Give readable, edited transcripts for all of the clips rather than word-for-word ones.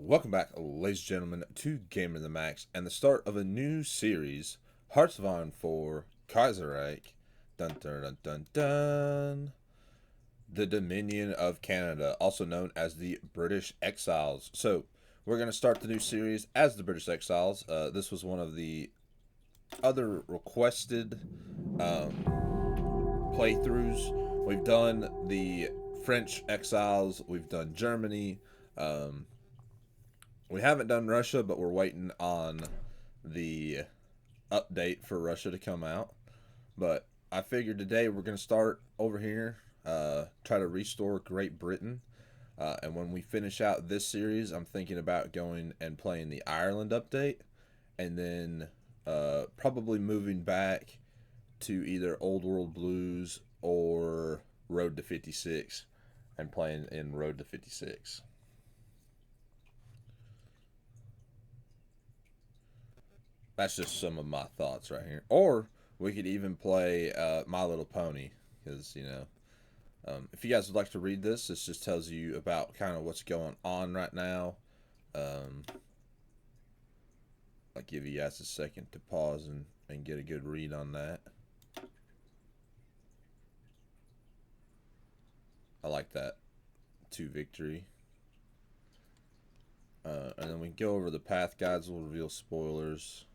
Welcome back, ladies and gentlemen, to Gamer the Max and the start of a new series, Hearts of Iron 4 Kaiserreich. Dun dun dun dun dun. The Dominion of Canada, also known as the British Exiles. So, we're going to start the new series as the British Exiles. This was one of the other requested playthroughs. We've done the French Exiles, we've done Germany. We haven't done Russia, but we're waiting on the update for Russia to come out. But I figured today we're going to start over here, try to restore Great Britain. And when we finish out this series, I'm thinking about going and playing the Ireland update. And then probably moving back to either Old World Blues or Road to 56 and playing in Road to 56. That's just some of my thoughts right here. Or we could even play My Little Pony, because if you guys would like to read this just tells you about kind of what's going on right now. I'll give you guys a second to pause and get a good read on that. I like that. 2 victory. And then we can go over the path guides. We'll reveal spoilers.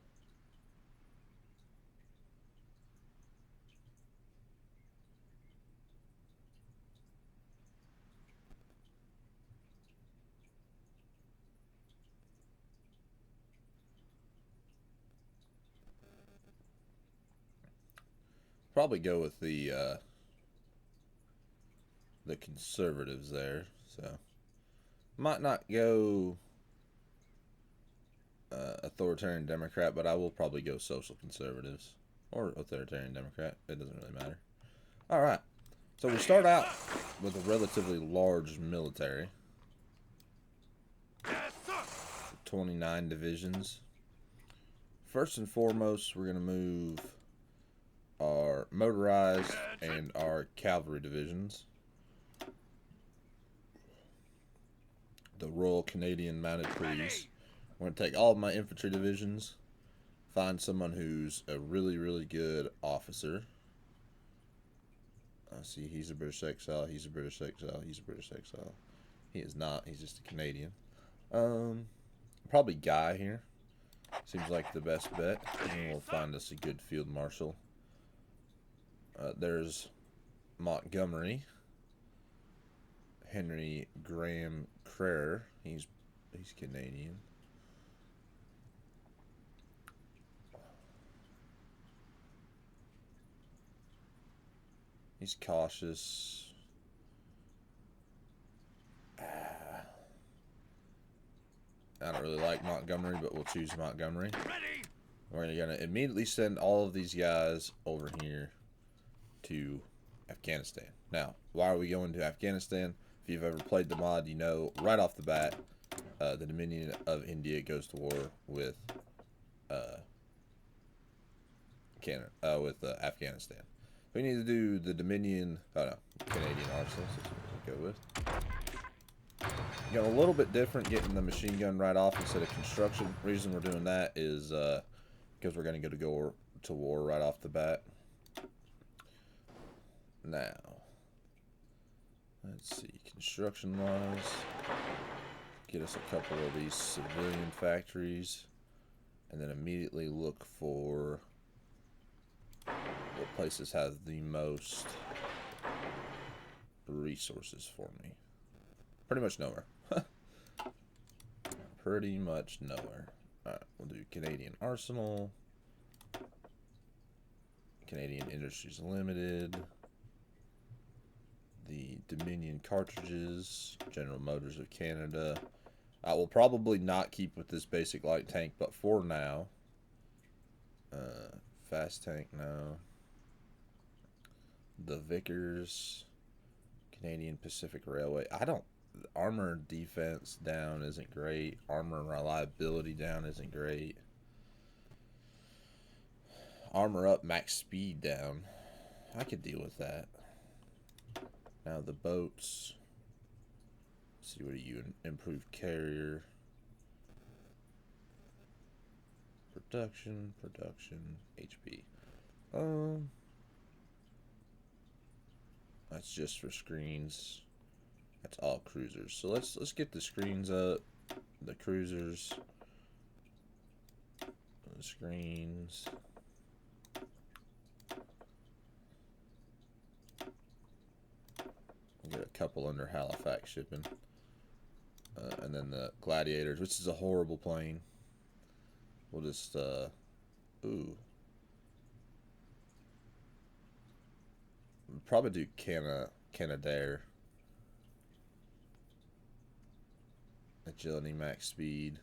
Probably go with the conservatives there. So might not go authoritarian Democrat, but I will probably go social conservatives or authoritarian Democrat. It doesn't really matter. All right. So we start out with a relatively large military. 29 divisions. First and foremost, we're going to move our motorized and our cavalry divisions. The Royal Canadian Mounted Police. I'm going to take all of my infantry divisions, find someone who's a really, really good officer. I see he's a British exile, he's a British exile, he's a British exile. He is not, he's just a Canadian. Probably Guy here. Seems like the best bet. And we'll find us a good field marshal. There's Montgomery. Henry Graham Crerar. He's Canadian. He's cautious. I don't really like Montgomery, but we'll choose Montgomery. We're going to immediately send all of these guys over here to Afghanistan. Now, why are we going to Afghanistan? If you've ever played the mod, you know right off the bat, the Dominion of India goes to war with Afghanistan. We need to do the Dominion, Canadian arsenals. That's what we'll go with. You know, a little bit different getting the machine gun right off instead of construction. The reason we're doing that is because we're going to go to war right off the bat. Now, let's see, construction-wise, get us a couple of these civilian factories, and then immediately look for what places have the most resources for me. Pretty much nowhere. Pretty much nowhere. Alright, we'll do Canadian Arsenal, Canadian Industries Limited, the Dominion Cartridges, General Motors of Canada. I will probably not keep with this basic light tank, but for now, fast tank, no. The Vickers, Canadian Pacific Railway. Armor defense down isn't great. Armor reliability down isn't great. Armor up, max speed down. I could deal with that. Now the boats. Let's see, what are you? Improved carrier. Production, HP. That's just for screens. That's all cruisers. So let's get the screens up. The cruisers. The screens. We'll get a couple under Halifax shipping. And then the Gladiators, which is a horrible plane. We'll just, ooh. Probably do Canadair. Agility, max speed.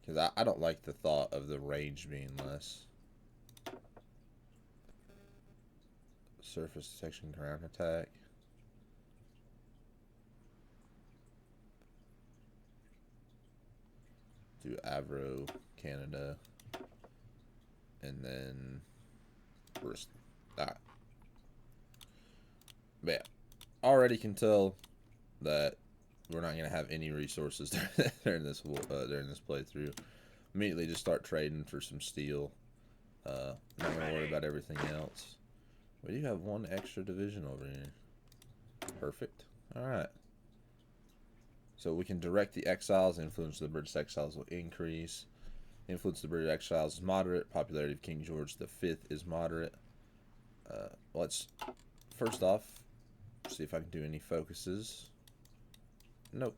Because I don't like the thought of the range being less. Surface detection, ground attack. Do Avro, Canada. And then Bristol. Alright. But yeah, already can tell that we're not gonna have any resources during this playthrough. Immediately just start trading for some steel. Not gonna worry about everything else. We do have one extra division over here. Perfect. Alright. So we can direct the exiles. Influence of the British exiles will increase. Influence of the British exiles is moderate. Popularity of King George V is moderate. Let's first off see if I can do any focuses. Nope.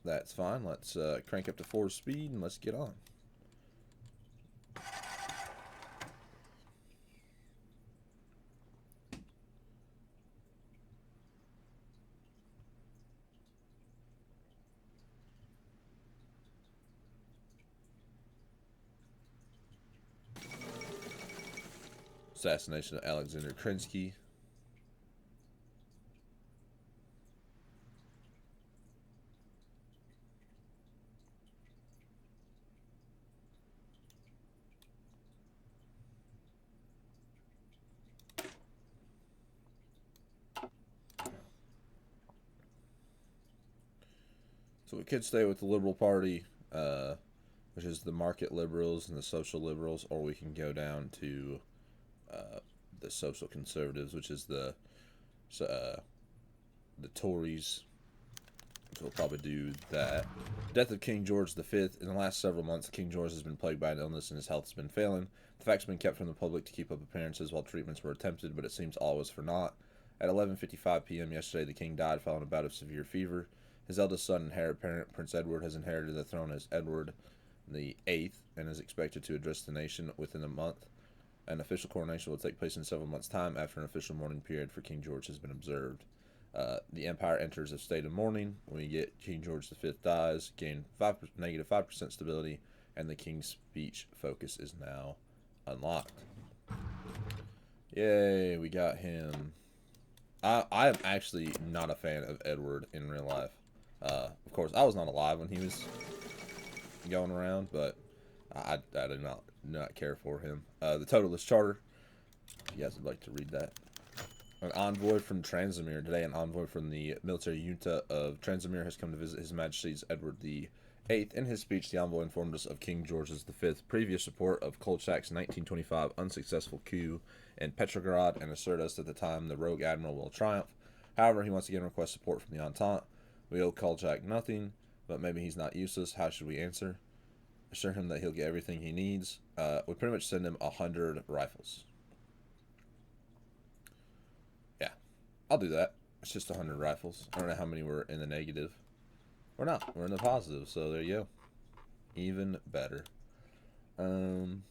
That's fine. Let's crank up to 4 speed and let's get on. Assassination of Alexander Krinsky. So we could stay with the Liberal Party, which is the market liberals and the social liberals, or we can go down to the social conservatives, which is the Tories. So we'll probably do that. Death of King George V. In the last several months, King George has been plagued by an illness and his health has been failing. The facts have been kept from the public to keep up appearances while treatments were attempted, but it seems all was for naught. At 11:55 p.m. yesterday, the king died following a bout of severe fever. His eldest son and heir apparent, Prince Edward, has inherited the throne as Edward VIII and is expected to address the nation within a month. An official coronation will take place in several months' time after an official mourning period for King George has been observed. The empire enters a state of mourning. We get King George V dies, gain negative 5% stability, and the king's speech focus is now unlocked. Yay, we got him. I am actually not a fan of Edward in real life. Of course, I was not alive when he was going around, but I do not care for him. The Totalist Charter, if you guys would like to read that. An envoy from Transamere. Today, an envoy from the military junta of Transamere has come to visit His Majesty's Edward VIII. In his speech, the envoy informed us of King George's V's previous support of Kolchak's 1925 unsuccessful coup in Petrograd and assured us that at the time the rogue admiral will triumph. However, he once again requests support from the Entente. We owe Kolchak nothing, but maybe he's not useless. How should we answer? Assure him that he'll get everything he needs. We pretty much send him 100 rifles. Yeah, I'll do that. It's just 100 rifles. I don't know how many were in the negative. We're not. We're in the positive, so there you go. Even better. I'm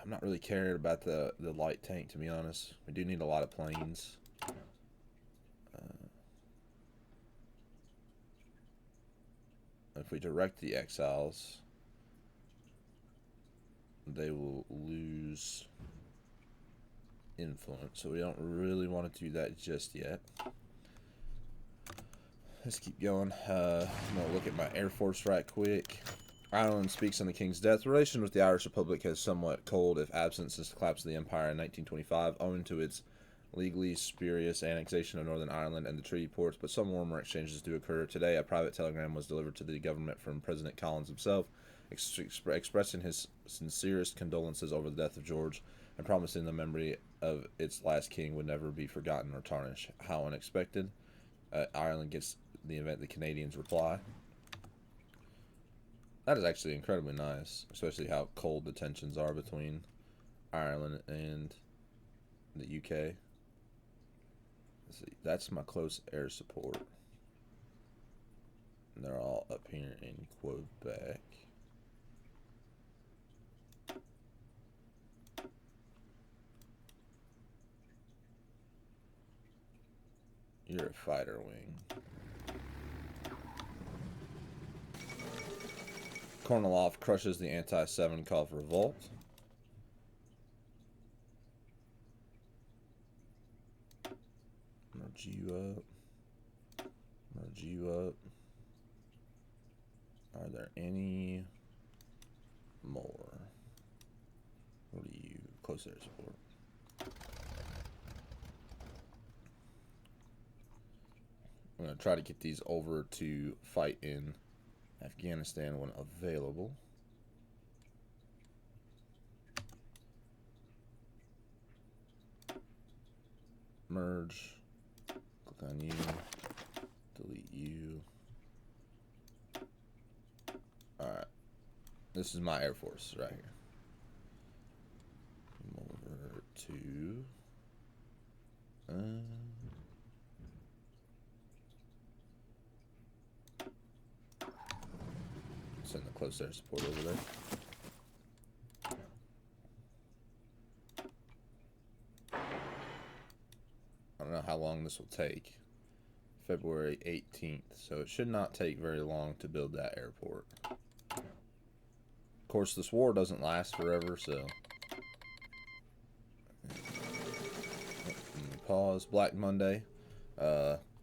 not really caring about the light tank, to be honest. We do need a lot of planes. If we direct the exiles, they will lose influence, so we don't really want to do that just yet. Let's keep going. I'm going to look at my Air Force right quick. Ireland speaks on the King's death. Relation with the Irish Republic has somewhat cold, if absent, since the collapse of the Empire in 1925, owing to its legally spurious annexation of Northern Ireland and the treaty ports, but some warmer exchanges do occur. Today, a private telegram was delivered to the government from President Collins himself, expressing his sincerest condolences over the death of George and promising the memory of its last king would never be forgotten or tarnished. How unexpected. Ireland gets the event the Canadians reply. That is actually incredibly nice, especially how cold the tensions are between Ireland and the UK. Let's see, that's my close air support. And they're all up here in Quebec. You're a fighter wing. Kornilov crushes the anti-7 call for revolt. Merge you up. Merge you up. Are there any more? What do you? Close air support. I'm going to try to get these over to fight in Afghanistan when available. Merge. Click on you. Delete you. Alright. This is my Air Force right here. Come over to... send the close air support over there. I don't know how long this will take. February 18th, so it should not take very long to build that airport. Of course, this war doesn't last forever, so... Pause. Black Monday.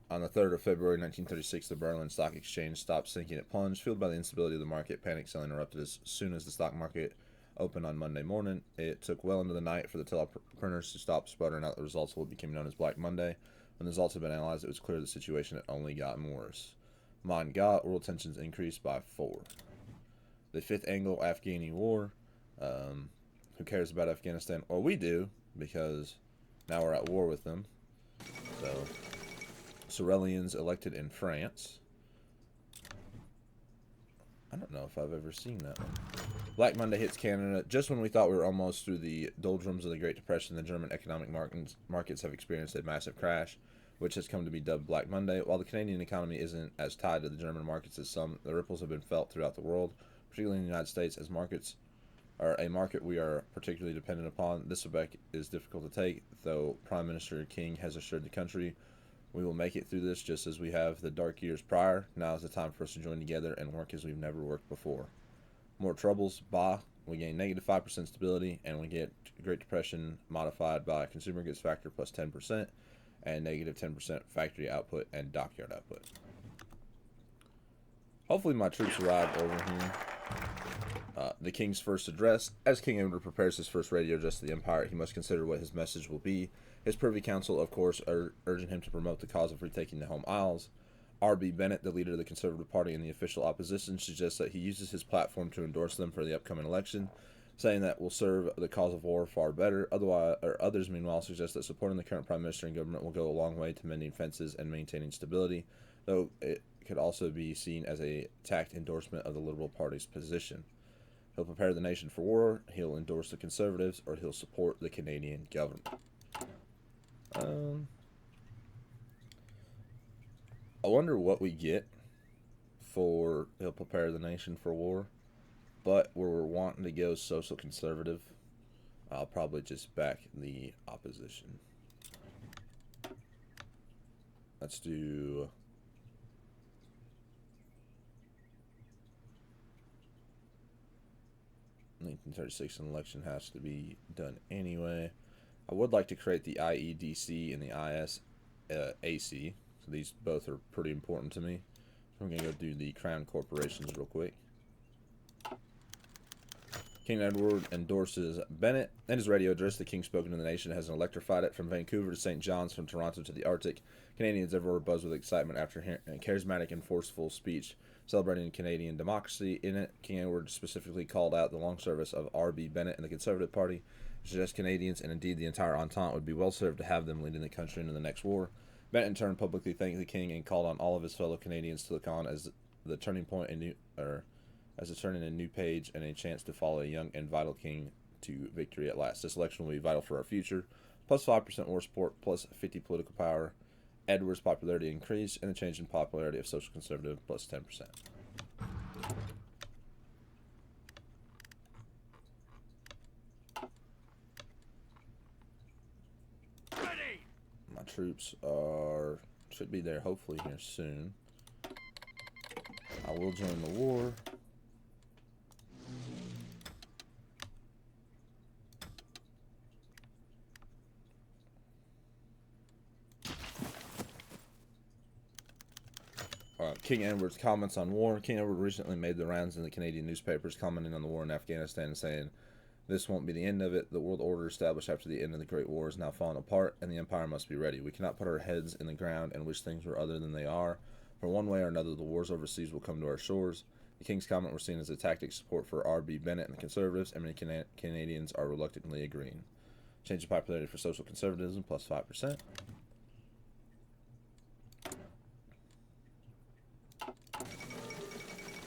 On the 3rd of February 1936, the Berlin Stock Exchange stopped sinking. It plunged, fueled by the instability of the market. Panic selling erupted as soon as the stock market opened on Monday morning. It took well into the night for the teleprinters to stop sputtering out the results of what became known as Black Monday. When the results had been analyzed, it was clear the situation had only gotten worse. Mein Gott, world tensions increased by 4. The 5th Anglo-Afghani War. Who cares about Afghanistan? Well, we do, because now we're at war with them. So... Sorelians elected in France. I don't know if I've ever seen that one. Black Monday hits Canada just when we thought we were almost through the doldrums of the Great Depression. The German economic markets have experienced a massive crash, which has come to be dubbed Black Monday. While the Canadian economy isn't as tied to the German markets as some, the ripples have been felt throughout the world, particularly in the United States, as markets are a market we are particularly dependent upon. This effect is difficult to take, though Prime Minister King has assured the country we will make it through this just as we have the dark years prior. Now is the time for us to join together and work as we've never worked before. More troubles, bah. We gain negative 5% stability, and we get Great Depression modified by consumer goods factor plus 10% and negative 10% factory output and dockyard output. Hopefully my troops arrive over here. The King's first address. As King Edward prepares his first radio address to the Empire, he must consider what his message will be. His Privy Council, of course, are urging him to promote the cause of retaking the home Isles. R.B. Bennett, the leader of the Conservative Party and the official opposition, suggests that he uses his platform to endorse them for the upcoming election, saying that will serve the cause of war far better. Others, meanwhile, suggest that supporting the current Prime Minister and government will go a long way to mending fences and maintaining stability, though it could also be seen as a tact endorsement of the Liberal Party's position. He'll prepare the nation for war, he'll endorse the Conservatives, or he'll support the Canadian government. I wonder what we get for he'll prepare the nation for war, but we're wanting to go social conservative. I'll probably just back the opposition. Let's do... I think 1936 an election has to be done anyway. I would like to create the IEDC and the ISEC. So these both are pretty important to me. So I'm going to go do the Crown Corporations real quick. King Edward endorses Bennett. In his radio address, the king spoken to the nation has electrified it from Vancouver to St. John's, from Toronto to the Arctic. Canadians everywhere buzz with excitement after hearing a charismatic and forceful speech celebrating Canadian democracy. In it, King Edward specifically called out the long service of R.B. Bennett and the Conservative Party, suggests Canadians and indeed the entire Entente would be well served to have them leading the country into the next war. Bennett in turn publicly thanked the king and called on all of his fellow Canadians to look on as the turning point as a turning a new page and a chance to follow a young and vital king to victory at last. This election will be vital for our future. Plus 5% war support, plus 50 political power. Edward's popularity increased, and the change in popularity of social conservative, plus 10%. Ready. My troops should be there hopefully here soon. I will join the war. King Edward's comments on war. King Edward recently made the rounds in the Canadian newspapers commenting on the war in Afghanistan and saying, "This won't be the end of it. The world order established after the end of the Great War is now falling apart, and the empire must be ready. We cannot put our heads in the ground and wish things were other than they are. For one way or another, the wars overseas will come to our shores." The King's comment was seen as a tactic support for R.B. Bennett and the Conservatives, and many Canadians are reluctantly agreeing. Change of popularity for social conservatism, plus 5%.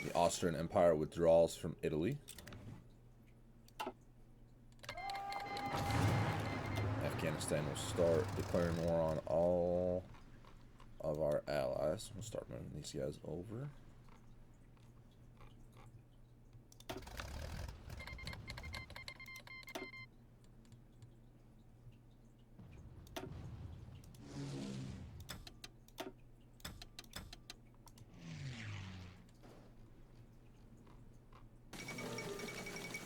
The Austrian Empire withdraws from Italy. Afghanistan will start declaring war on all of our allies. We'll start moving these guys over.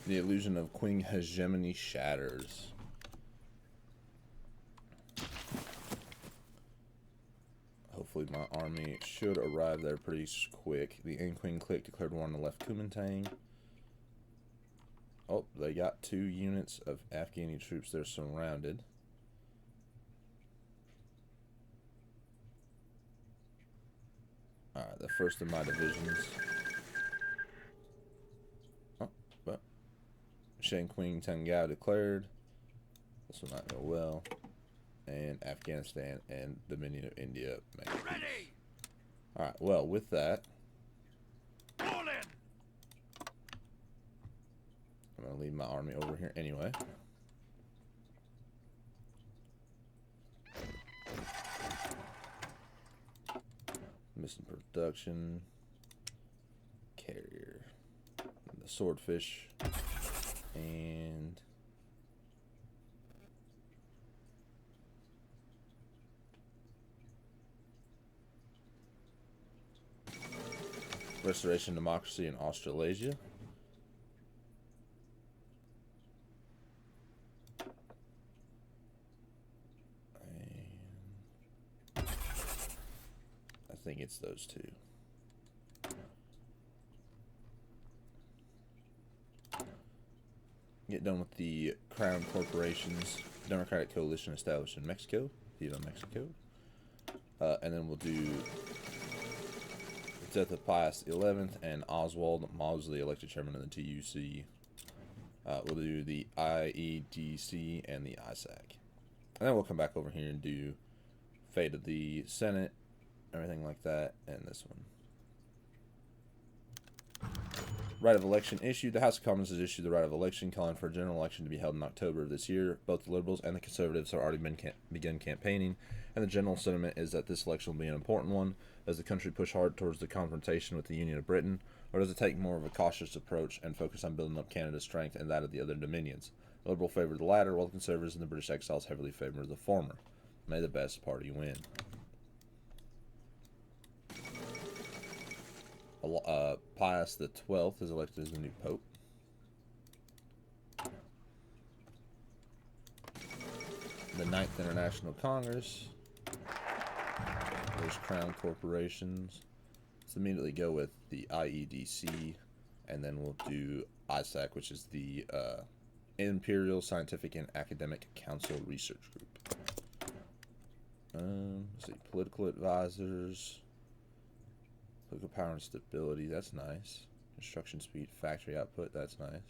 The illusion of Queen hegemony shatters. Hopefully my army should arrive there pretty quick. The Queen clique declared war on the left Kuomintang. Oh, they got 2 units of Afghani troops. They're surrounded. Alright, the first of my divisions. Oh, but Shan Queen Tangao declared. This will not go well. And Afghanistan and Dominion of India make peace. Alright, well, with that, I'm going to leave my army over here anyway. Missing production. Carrier. The swordfish. And restoration democracy in Australasia. And I think it's those 2. Get done with the Crown Corporations Democratic Coalition established in Mexico. Viva Mexico. And then we'll do the death of Pius XI and Oswald Mosley elected chairman of the TUC. We'll do the IEDC and the ISEC. And then we'll come back over here and do fate of the Senate, everything like that, and this one. Right of election issued. The House of Commons has issued the right of election, calling for a general election to be held in October of this year. Both the Liberals and the Conservatives have already begun campaigning, and the general sentiment is that this election will be an important one. Does the country push hard towards the confrontation with the Union of Britain, or does it take more of a cautious approach and focus on building up Canada's strength and that of the other dominions? The Liberal favor the latter, while the Conservatives and the British Exiles heavily favor the former. May the best party win. Pius XII is elected as the new Pope. The 9th International Congress. There's Crown Corporations. Let's immediately go with the IEDC, and then we'll do ISEC, which is the Imperial Scientific and Academic Council Research Group. Let's see, political advisors, political power and stability, that's nice. Construction speed, factory output, that's nice.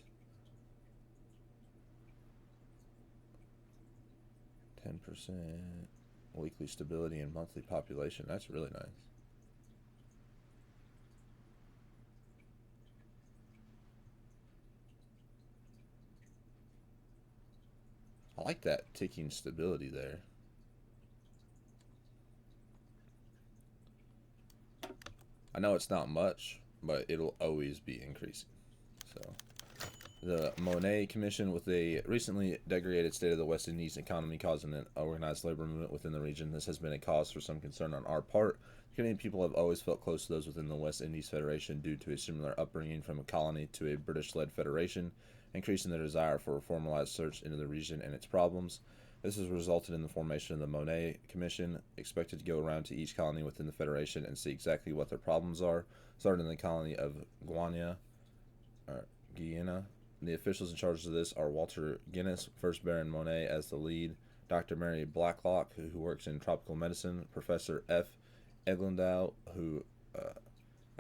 10%, weekly stability and monthly population, that's really nice. I like that ticking stability there. I know it's not much, but it'll always be increasing. So, the Monet Commission, with a recently degraded state of the West Indies economy causing an organized labor movement within the region, this has been a cause for some concern on our part. Canadian people have always felt close to those within the West Indies Federation due to a similar upbringing from a colony to a British-led federation, increasing their desire for a formalized search into the region and its problems. This has resulted in the formation of the Monet Commission, expected to go around to each colony within the Federation and see exactly what their problems are, starting in the colony of Guyana. The officials in charge of this are Walter Guinness, 1st Baron Monet as the lead, Dr. Mary Blacklock, who works in tropical medicine, Professor F. Eglindow, who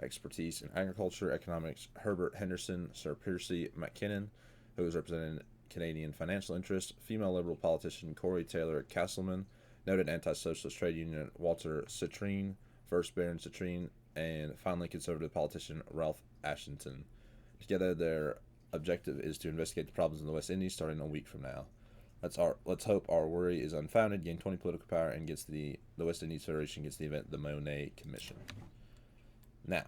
expertise in agriculture, economics, Herbert Henderson, Sir Percy McKinnon, who is representing Canadian financial interests, female liberal politician Corey Taylor Castleman, noted anti-socialist trade union Walter Citrine, 1st Baron Citrine, and finally conservative politician Ralph Ashington. Together, their objective is to investigate the problems in the West Indies starting a week from now. Let's hope our worry is unfounded, gain 20 political power, and gets the West Indies Federation gets the event the Monet Commission. Now,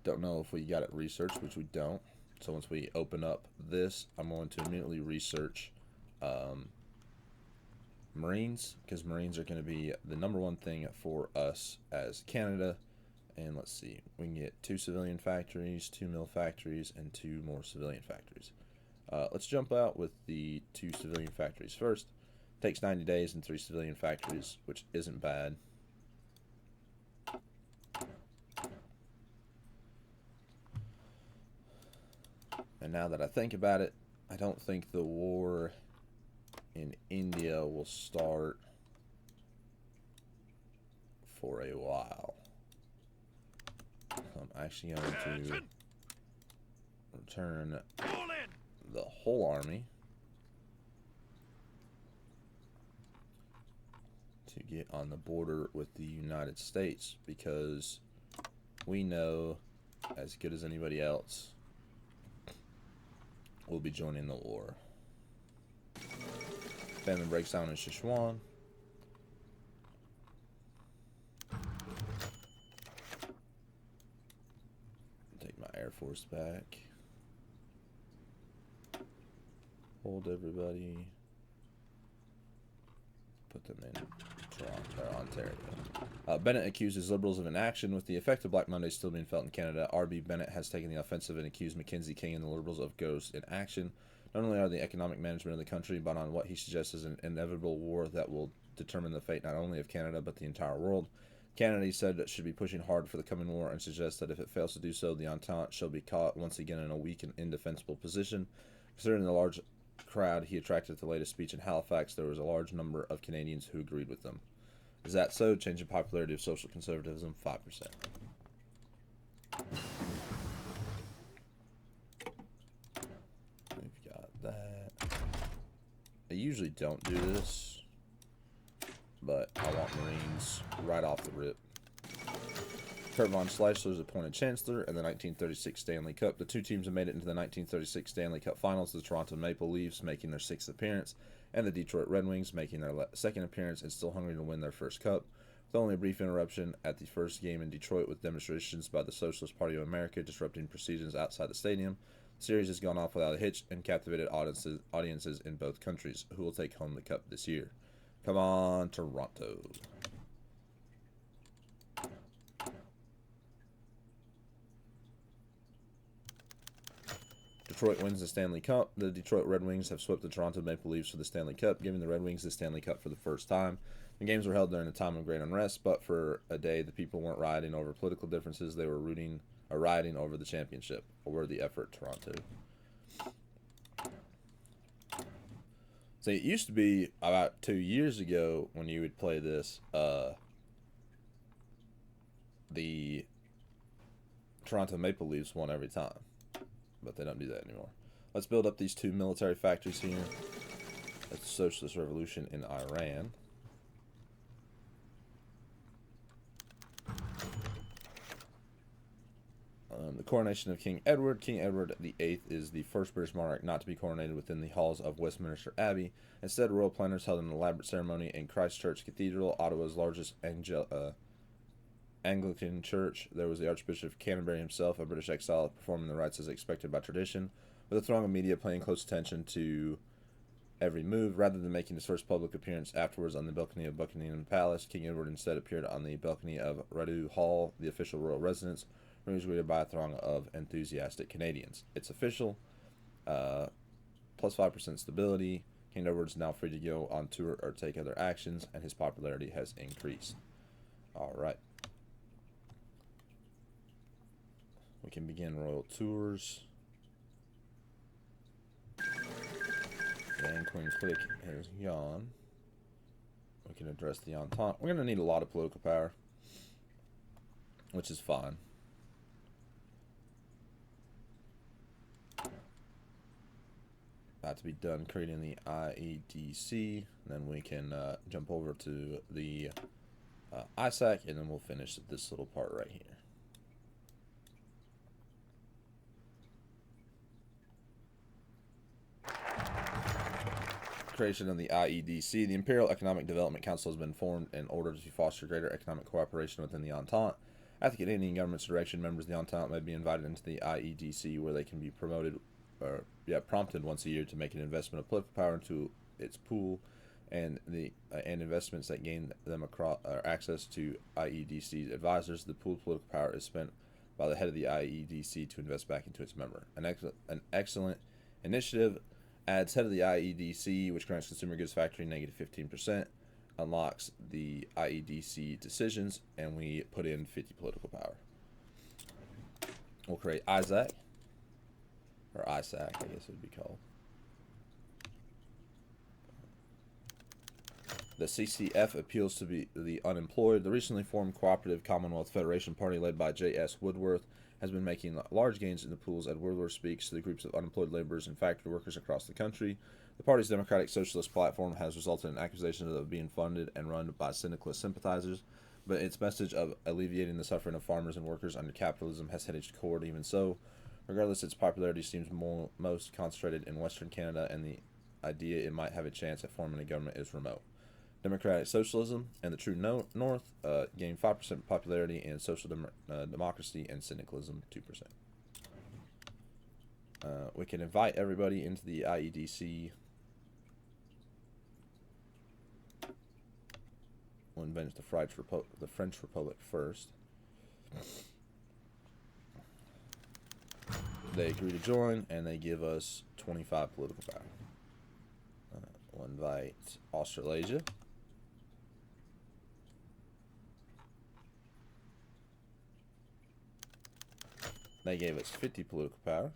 don't know if we got it researched, which we don't. So once we open up this, I'm going to immediately research Marines, because Marines are going to be the number one thing for us as Canada. And let's see, we can get 2 civilian factories, 2 mill factories, and 2 more civilian factories. Let's jump out with the 2 civilian factories first. Takes 90 days and 3 civilian factories, which isn't bad. And now that I think about it, I don't think the war in India will start for a while. So I'm actually going to return the whole army to get on the border with the United States, because we know as good as anybody else we'll be joining the war. Famine breaks down in Sichuan. Take my Air Force back. Hold everybody. Put them in Toronto, Ontario. Bennett accuses Liberals of inaction. With the effect of Black Monday still being felt in Canada, R.B. Bennett has taken the offensive and accused Mackenzie King and the Liberals of ghost inaction. Not only on the economic management of the country, but on what he suggests is an inevitable war that will determine the fate not only of Canada, but the entire world. Canada, he said, should be pushing hard for the coming war and suggests that if it fails to do so, the Entente shall be caught once again in a weak and indefensible position. Considering the large crowd he attracted at the latest speech in Halifax, there was a large number of Canadians who agreed with them. Is that so? Change in popularity of social conservatism, 5%. We've got that. I usually don't do this, but I want Marines right off the rip. Kurt von Schleicher is appointed Chancellor in the 1936 Stanley Cup. The 2 teams have made it into the 1936 Stanley Cup Finals, the Toronto Maple Leafs making their 6th appearance, and the Detroit Red Wings making their 2nd appearance and still hungry to win their first cup. With only a brief interruption at the first game in Detroit with demonstrations by the Socialist Party of America disrupting proceedings outside the stadium, the series has gone off without a hitch and captivated audiences in both countries. Who will take home the cup this year? Come on, Toronto. Detroit wins the Stanley Cup. The Detroit Red Wings have swept the Toronto Maple Leafs for the Stanley Cup, giving the Red Wings the Stanley Cup for the first time. The games were held during a time of great unrest, but for a day the people weren't rioting over political differences. They were rooting are rioting over the championship. A worthy effort, Toronto. So it used to be about 2 years ago when you would play this, the Toronto Maple Leafs won every time. But they don't do that anymore. Let's build up these 2 military factories here. That's the Socialist Revolution in Iran. The coronation of King Edward. King Edward VIII is the first British monarch not to be coronated within the halls of Westminster Abbey. Instead, royal planners held an elaborate ceremony in Christchurch Cathedral, Ottawa's largest Anglican church. There was the Archbishop of Canterbury himself, a British exile, performing the rites as expected by tradition, with a throng of media paying close attention to every move. Rather than making his first public appearance afterwards on the balcony of Buckingham Palace, King Edward instead appeared on the balcony of Rideau Hall, the official royal residence, where he was greeted by a throng of enthusiastic Canadians. It's official. Plus 5% stability. King Edward is now free to go on tour or take other actions, and his popularity has increased. Alright. We can begin royal tours. And Queen Click has gone. We can address the Entente. We're going to need a lot of political power, which is fine. About to be done creating the IEDC. Then we can jump over to the ISEC, and then we'll finish this little part right here. Creation of the IEDC. The Imperial Economic Development Council has been formed in order to foster greater economic cooperation within the Entente. At the Canadian government's direction, members of the Entente may be invited into the IEDC, where they can be promoted prompted once a year to make an investment of political power into its pool, and investments that gain them access to IEDC advisors. The pooled political power is spent by the head of the IEDC to invest back into its member. An excellent initiative. Adds head of the IEDC, which grants consumer goods factory negative 15%, unlocks the IEDC decisions, and we put in 50 political power. We'll create ISEC, or ISAC, I guess it would be called. The CCF appeals to the unemployed. The recently formed Cooperative Commonwealth Federation Party, led by J.S. Woodworth, has been making large gains in the pools as Woodworth speaks to the groups of unemployed laborers and factory workers across the country. The party's democratic socialist platform has resulted in accusations of being funded and run by syndicalist sympathizers, but its message of alleviating the suffering of farmers and workers under capitalism has hit its core. Even so, regardless, its popularity seems most concentrated in Western Canada, and the idea it might have a chance at forming a government is remote. Democratic socialism and the true north gained 5% popularity, and social democracy and syndicalism 2%. We can invite everybody into the IEDC. We'll invent the French Republic first. They agree to join, and they give us 25 political power. We'll invite Australasia. They gave us 50 political power.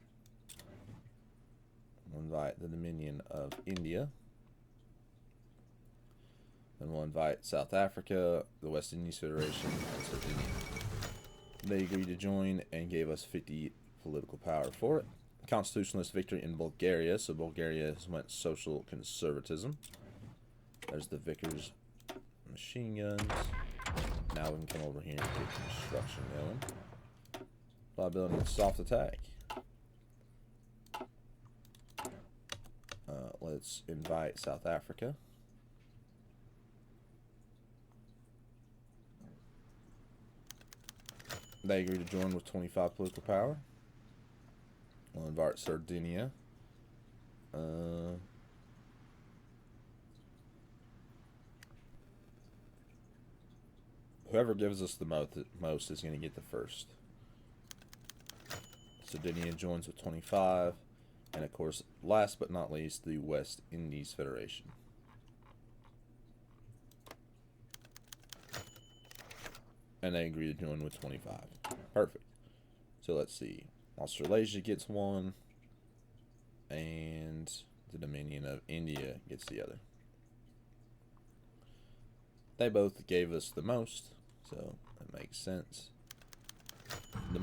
We'll invite the Dominion of India. Then we'll invite South Africa, the West Indies Federation, and Sardinia. They agreed to join and gave us 50 political power for it. Constitutionalist victory in Bulgaria. So Bulgaria has went social conservatism. There's the Vickers machine guns. Now we can come over here and get construction going. Liability and soft attack. Let's invite South Africa. They agree to join with 25 political power. We'll invite Sardinia. Whoever gives us the most is going to get the first. Sardinia joins with 25. And of course, last but not least, the West Indies Federation. And they agree to join with 25. Perfect. So let's see. Australasia gets one, and the Dominion of India gets the other. They both gave us the most, so that makes sense. The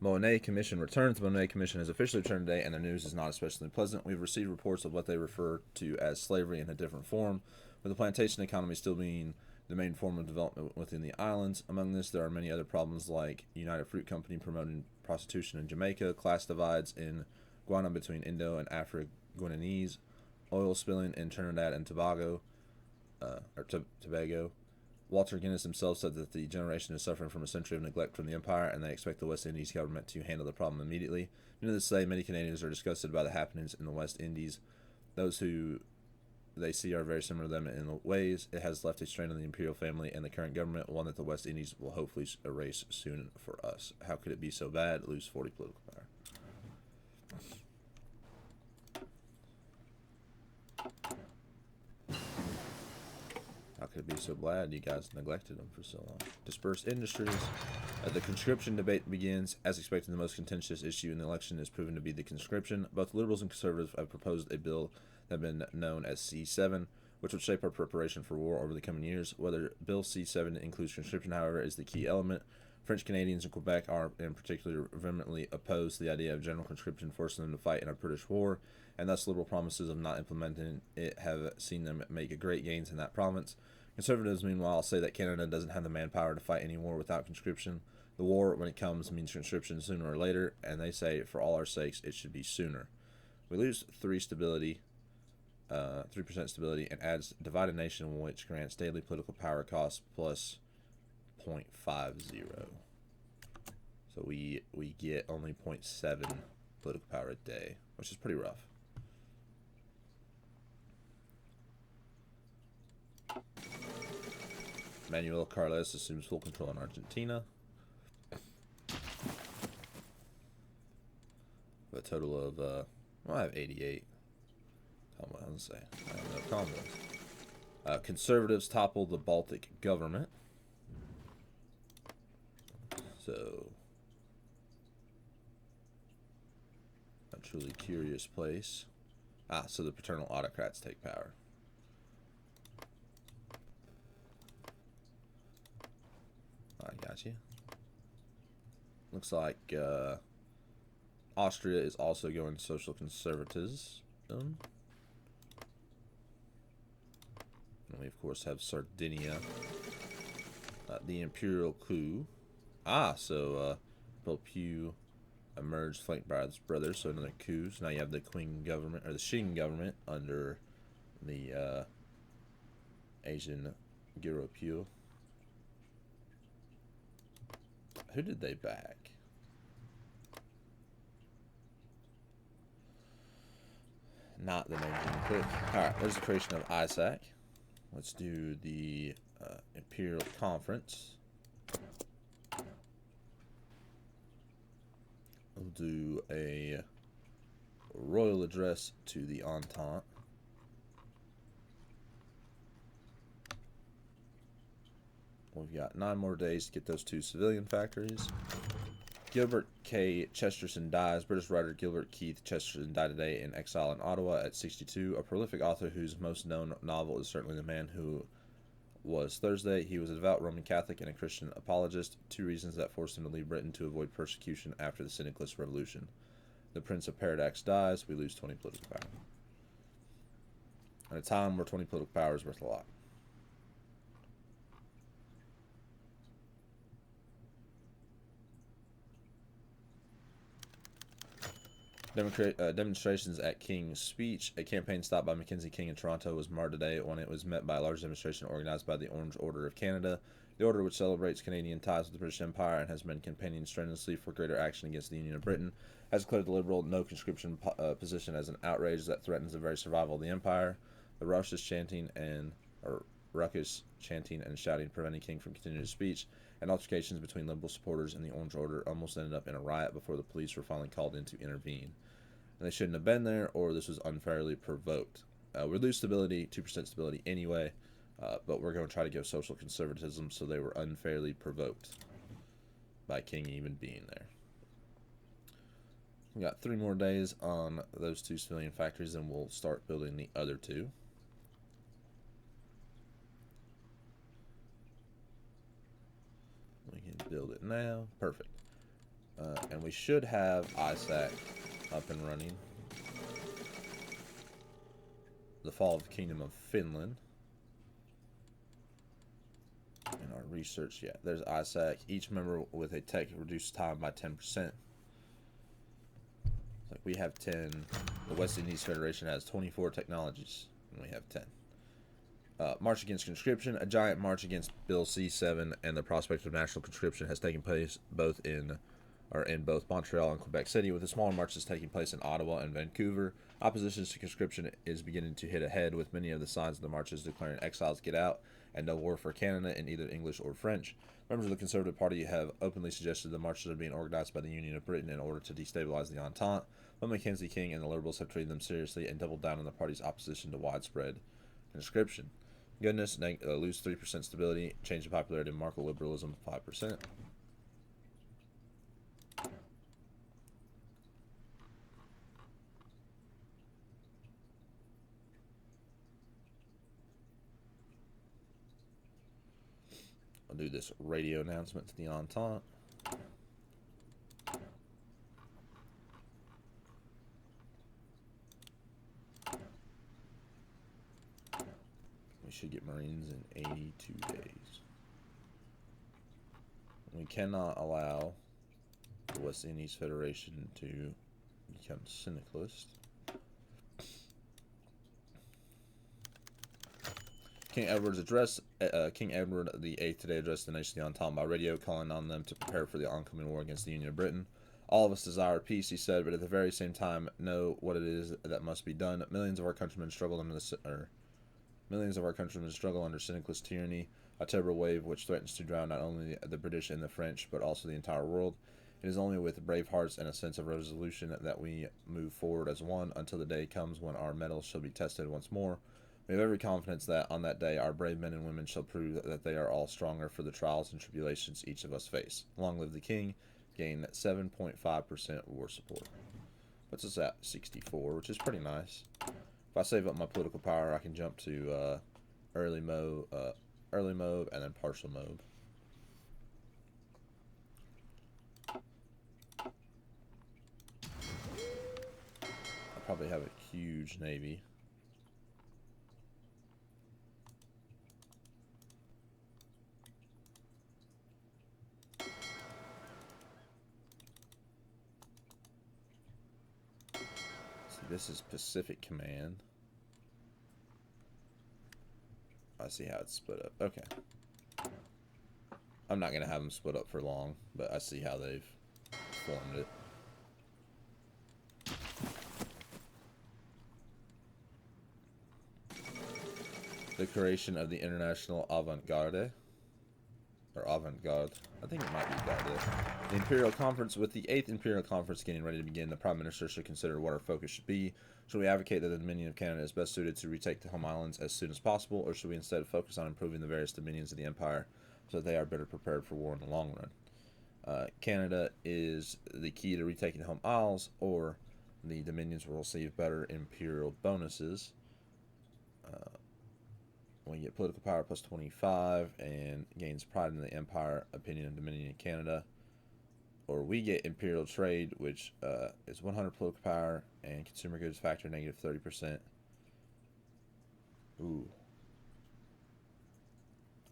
Monet Commission returns. The Monet Commission has officially returned today, and their news is not especially pleasant. We've received reports of what they refer to as slavery in a different form, with the plantation economy still being the main form of development within the islands. Among this, there are many other problems like United Fruit Company promoting prostitution in Jamaica, class divides in Guyana between Indo and Afro-Guyanese, oil spilling in Trinidad and Tobago. Walter Guinness himself said that the generation is suffering from a century of neglect from the Empire, and they expect the West Indies government to handle the problem immediately. Needless to say, many Canadians are disgusted by the happenings in the West Indies. Those who they see are very similar to them in ways. It has left a strain on the imperial family and the current government, one that the West Indies will hopefully erase soon for us. How could it be so bad? Lose 40 political power. How could it be so bad? You guys neglected them for so long. Dispersed industries. The conscription debate begins. As expected, the most contentious issue in the election is proven to be the conscription. Both liberals and conservatives have proposed a bill that have been known as C7, which would shape our preparation for war over the coming years. Whether Bill C7 includes conscription, however, is the key element. French Canadians in Quebec are in particular vehemently opposed to the idea of general conscription forcing them to fight in a British war, and thus liberal promises of not implementing it have seen them make great gains in that province. Conservatives, meanwhile, say that Canada doesn't have the manpower to fight any war without conscription. The war, when it comes, means conscription sooner or later, and they say, for all our sakes, it should be sooner. We lose 3% stability, and adds divided nation, which grants daily political power costs plus 0.50. So we get only 0.7 political power a day, which is pretty rough. Manuel Carles assumes full control in Argentina. A total of, I have 88. Let's say. I don't know combos. Conservatives topple the Baltic government. So, a truly curious place. So the paternal autocrats take power. I got you. Looks like Austria is also going social conservatism. And we, of course, have Sardinia. The imperial coup. So Bill Pew emerged flanked by his brother, so another coup. So now you have the Qing government, or the Qing government, under the Asian Giro Pew. Who did they back? Not the name being quick. Alright, there's the creation of ISEC. Let's do the Imperial Conference. We'll do a royal address to the Entente. We've got 9 more days to get those 2 civilian factories. Gilbert K. Chesterton dies. British writer Gilbert Keith Chesterton died today in exile in Ottawa at 62. A prolific author whose most known novel is certainly The Man Who Was Thursday. He was a devout Roman Catholic and a Christian apologist, 2 reasons that forced him to leave Britain to avoid persecution after the Syndicalist Revolution. The Prince of Paradox dies. We lose 20 political power. At a time where 20 political power is worth a lot. Demonstrations at King's Speech. A campaign stopped by Mackenzie King in Toronto was marred today when it was met by a large demonstration organized by the Orange Order of Canada. The order, which celebrates Canadian ties with the British Empire and has been campaigning strenuously for greater action against the Union of Britain, has declared the Liberal no conscription position as an outrage that threatens the very survival of the Empire. The ruckus chanting and shouting preventing King from continuing his speech, and altercations between Liberal supporters and the Orange Order almost ended up in a riot before the police were finally called in to intervene. And they shouldn't have been there, or this was unfairly provoked. We lose stability, 2% stability anyway, but we're going to try to go social conservatism, so they were unfairly provoked by King even being there. We got 3 more days on those 2 civilian factories, and we'll start building the other 2. We can build it now. Perfect. And we should have ISEC up and running. The fall of the Kingdom of Finland. In our research, yeah, there's ISEC. Each member with a tech reduced time by 10%. Like we have 10. The West Indies Federation has 24 technologies, and we have 10. March against conscription. A giant march against Bill C7 and the prospect of national conscription has taken place in both Montreal and Quebec City, with the smaller marches taking place in Ottawa and Vancouver. Opposition to conscription is beginning to hit ahead, with many of the signs of the marches declaring exiles get out and no war for Canada in either English or French. Members of the Conservative Party have openly suggested the marches are being organized by the Union of Britain in order to destabilize the Entente, but Mackenzie King and the Liberals have treated them seriously and doubled down on the party's opposition to widespread conscription. Goodness, lose 3% stability, change of popularity of Marco liberalism 5%. I'll do this radio announcement to the Entente. We should get Marines in 82 days. We cannot allow the West Indies Federation to become syndicalist. King Edward the Eighth today addressed the nation of the Entente by radio, calling on them to prepare for the oncoming war against the Union of Britain. All of us desire peace, he said, but at the very same time know what it is that must be done. Millions of our countrymen struggle under syndicalist tyranny, a terrible wave which threatens to drown not only the British and the French, but also the entire world. It is only with brave hearts and a sense of resolution that we move forward as one until the day comes when our mettle shall be tested once more. We have every confidence that on that day our brave men and women shall prove that they are all stronger for the trials and tribulations each of us face. Long live the King. Gain 7.5% war support. Puts us at 64, which is pretty nice. If I save up my political power, I can jump to early mode, and then partial mode. I probably have a huge navy. This is Pacific Command. I see how it's split up. Okay. I'm not going to have them split up for long, but I see how they've formed it. The creation of the International Avant-Garde. Or Avant-Garde. I think it might be Garde. The Imperial Conference. With the 8th Imperial Conference getting ready to begin, the Prime Minister should consider what our focus should be. Should we advocate that the Dominion of Canada is best suited to retake the home islands as soon as possible, or should we instead focus on improving the various dominions of the Empire so that they are better prepared for war in the long run? Canada is the key to retaking the home isles, or the dominions will receive better imperial bonuses. We get political power plus 25 and gains pride in the Empire, opinion, and dominion in Canada. Or we get imperial trade, which is 100 political power and consumer goods factor negative 30%. Ooh.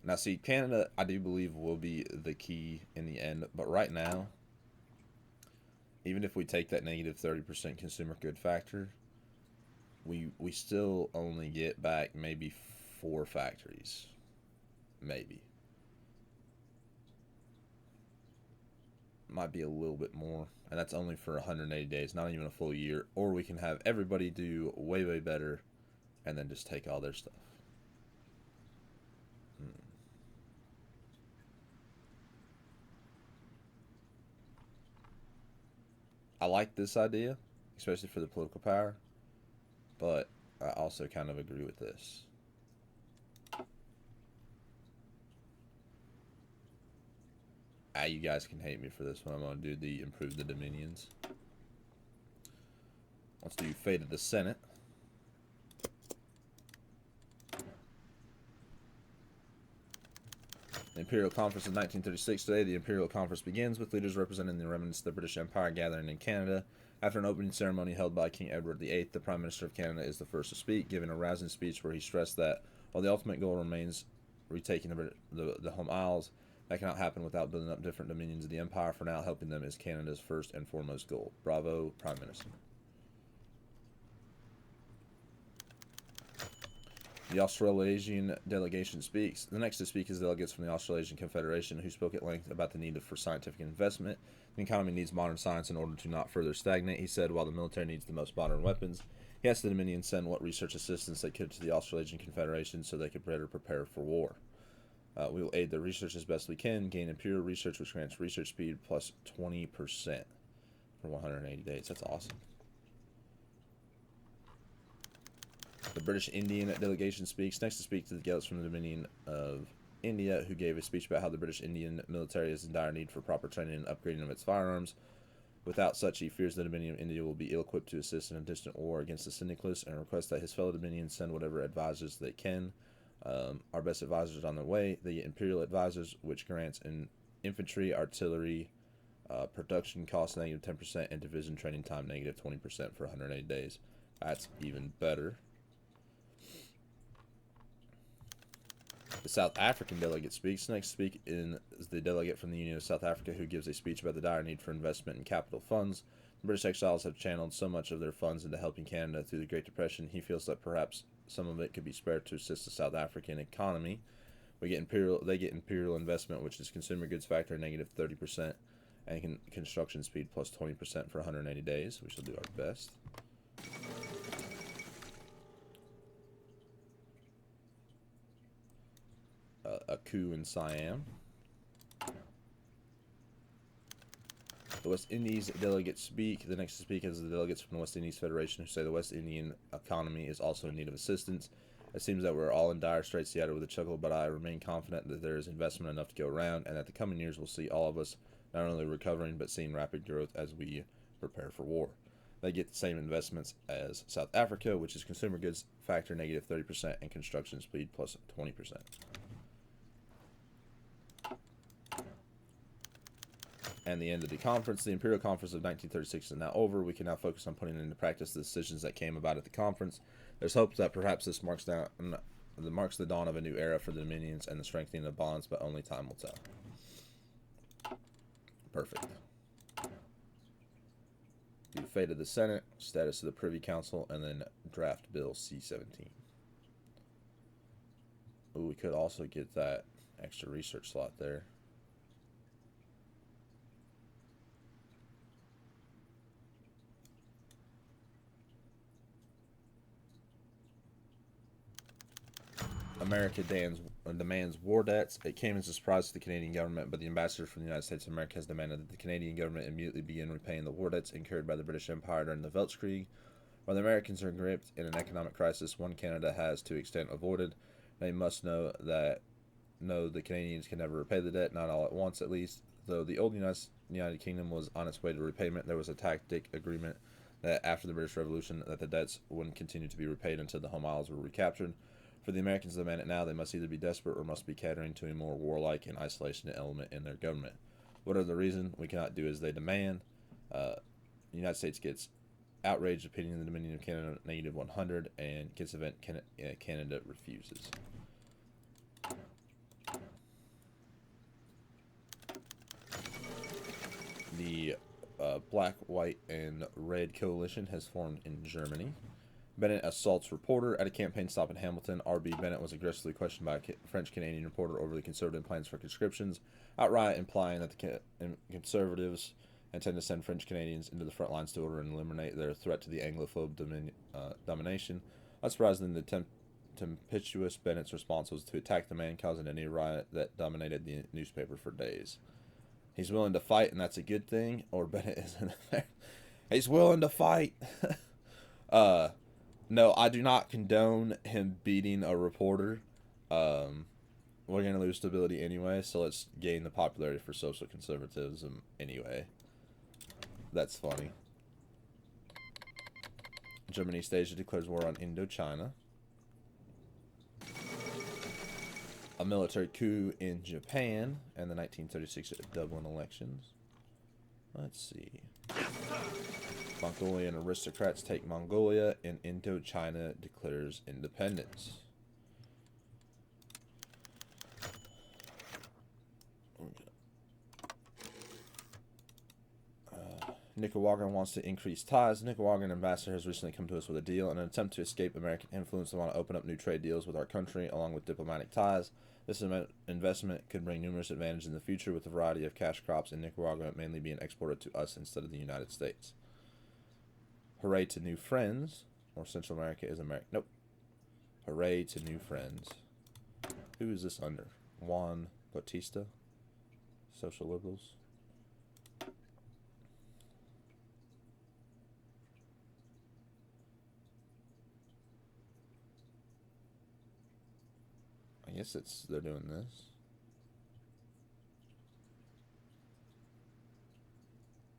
Now, see, Canada, I do believe, will be the key in the end. But right now, even if we take that negative 30% consumer good factor, we still only get back maybe 4 factories. Maybe. Might be a little bit more. And that's only for 180 days, not even a full year. Or we can have everybody do way, way better and then just take all their stuff. I like this idea, especially for the political power, but I also kind of agree with this. You guys can hate me for this one. I'm going to do the improve the dominions. Let's do fate of the Senate. The Imperial Conference of 1936. Today, the Imperial Conference begins with leaders representing the remnants of the British Empire gathering in Canada. After an opening ceremony held by King Edward VIII, the Prime Minister of Canada is the first to speak, giving a rousing speech where he stressed that while the ultimate goal remains retaking the home isles, that cannot happen without building up different dominions of the Empire. For now, helping them is Canada's first and foremost goal. Bravo, Prime Minister. The Australasian delegation speaks. The next to speak is delegates from the Australasian Confederation, who spoke at length about the need for scientific investment. The economy needs modern science in order to not further stagnate. He said, while the military needs the most modern weapons, he asked the Dominion send what research assistance they could to the Australasian Confederation so they could better prepare for war. We will aid the research as best we can, gain imperial research, which grants research speed plus 20% for 180 days. That's awesome. The British Indian delegation speaks. Next to speak to the delegates from the Dominion of India, who gave a speech about how the British Indian military is in dire need for proper training and upgrading of its firearms. Without such, he fears the Dominion of India will be ill-equipped to assist in a distant war against the Syndicalists, and requests that his fellow Dominions send whatever advisors they can. Our best advisors on their way. The Imperial advisors, which grants in infantry, artillery, production costs negative 10%, and division training time negative 20% for 180 days. That's even better. The South African delegate speaks. Next to speak is the delegate from the Union of South Africa, who gives a speech about the dire need for investment in capital funds. The British exiles have channeled so much of their funds into helping Canada through the Great Depression. He feels that perhaps some of it could be spared to assist the South African economy. They get imperial investment, which is consumer goods factor negative 30%, and construction speed plus 20% for 180 days. We shall do our best. A coup in Siam. The West Indies delegates speak. The next to speak is the delegates from the West Indies Federation, who say the West Indian economy is also in need of assistance. It seems that we're all in dire straits, he added with a chuckle, but I remain confident that there is investment enough to go around, and that the coming years will see all of us not only recovering, but seeing rapid growth as we prepare for war. They get the same investments as South Africa, which is consumer goods factor negative 30% and construction speed plus 20%. And the end of the conference. The Imperial Conference of 1936 is now over. We can now focus on putting into practice the decisions that came about at the conference. There's hope that perhaps this marks the dawn of a new era for the Dominions and the strengthening of bonds, but only time will tell. Perfect. The fate of the Senate, status of the Privy Council, and then draft bill C-17. Ooh, we could also get that extra research slot there. America demands war debts. It came as a surprise to the Canadian government, but the ambassador from the United States of America has demanded that the Canadian government immediately begin repaying the war debts incurred by the British Empire during the Weltkrieg. While the Americans are gripped in an economic crisis, one Canada has to extent avoided. They must know the Canadians can never repay the debt, not all at once at least. Though the old United Kingdom was on its way to repayment, there was a tacit agreement that after the British Revolution that the debts wouldn't continue to be repaid until the home isles were recaptured. For the Americans to demand it now, they must either be desperate or must be catering to a more warlike and isolationist element in their government. Whatever the reason, we cannot do as they demand. The United States gets outraged opinion of the Dominion of Canada negative 100, and gets event Canada refuses. The Black, White, and Red Coalition has formed in Germany. Bennett assaults reporter at a campaign stop in Hamilton. R.B. Bennett was aggressively questioned by a French-Canadian reporter over the Conservative plans for conscriptions, outright implying that the Conservatives intend to send French-Canadians into the front lines to order and eliminate their threat to the Anglophobe domination. Unsurprisingly, the tempestuous Bennett's response was to attack the man, causing a near riot that dominated the newspaper for days. He's willing to fight, and that's a good thing, or Bennett isn't there. He's willing to fight. No, I do not condone him beating a reporter. we're going to lose stability anyway, so let's gain the popularity for social conservatism anyway. That's funny. Germany East Asia declares war on Indochina. A military coup in Japan and the 1936 Dublin elections. Let's see. Mongolian aristocrats take Mongolia and Indochina declares independence. Nicaraguan wants to increase ties. Nicaraguan ambassador has recently come to us with a deal. In an attempt to escape American influence, they want to open up new trade deals with our country, along with diplomatic ties. This investment could bring numerous advantages in the future, with a variety of cash crops in Nicaragua mainly being exported to us instead of the United States. Hooray to new friends. Or Central America is America. Nope. Hooray to new friends. Who is this under? Juan Bautista? Social Liberals? I guess they're doing this.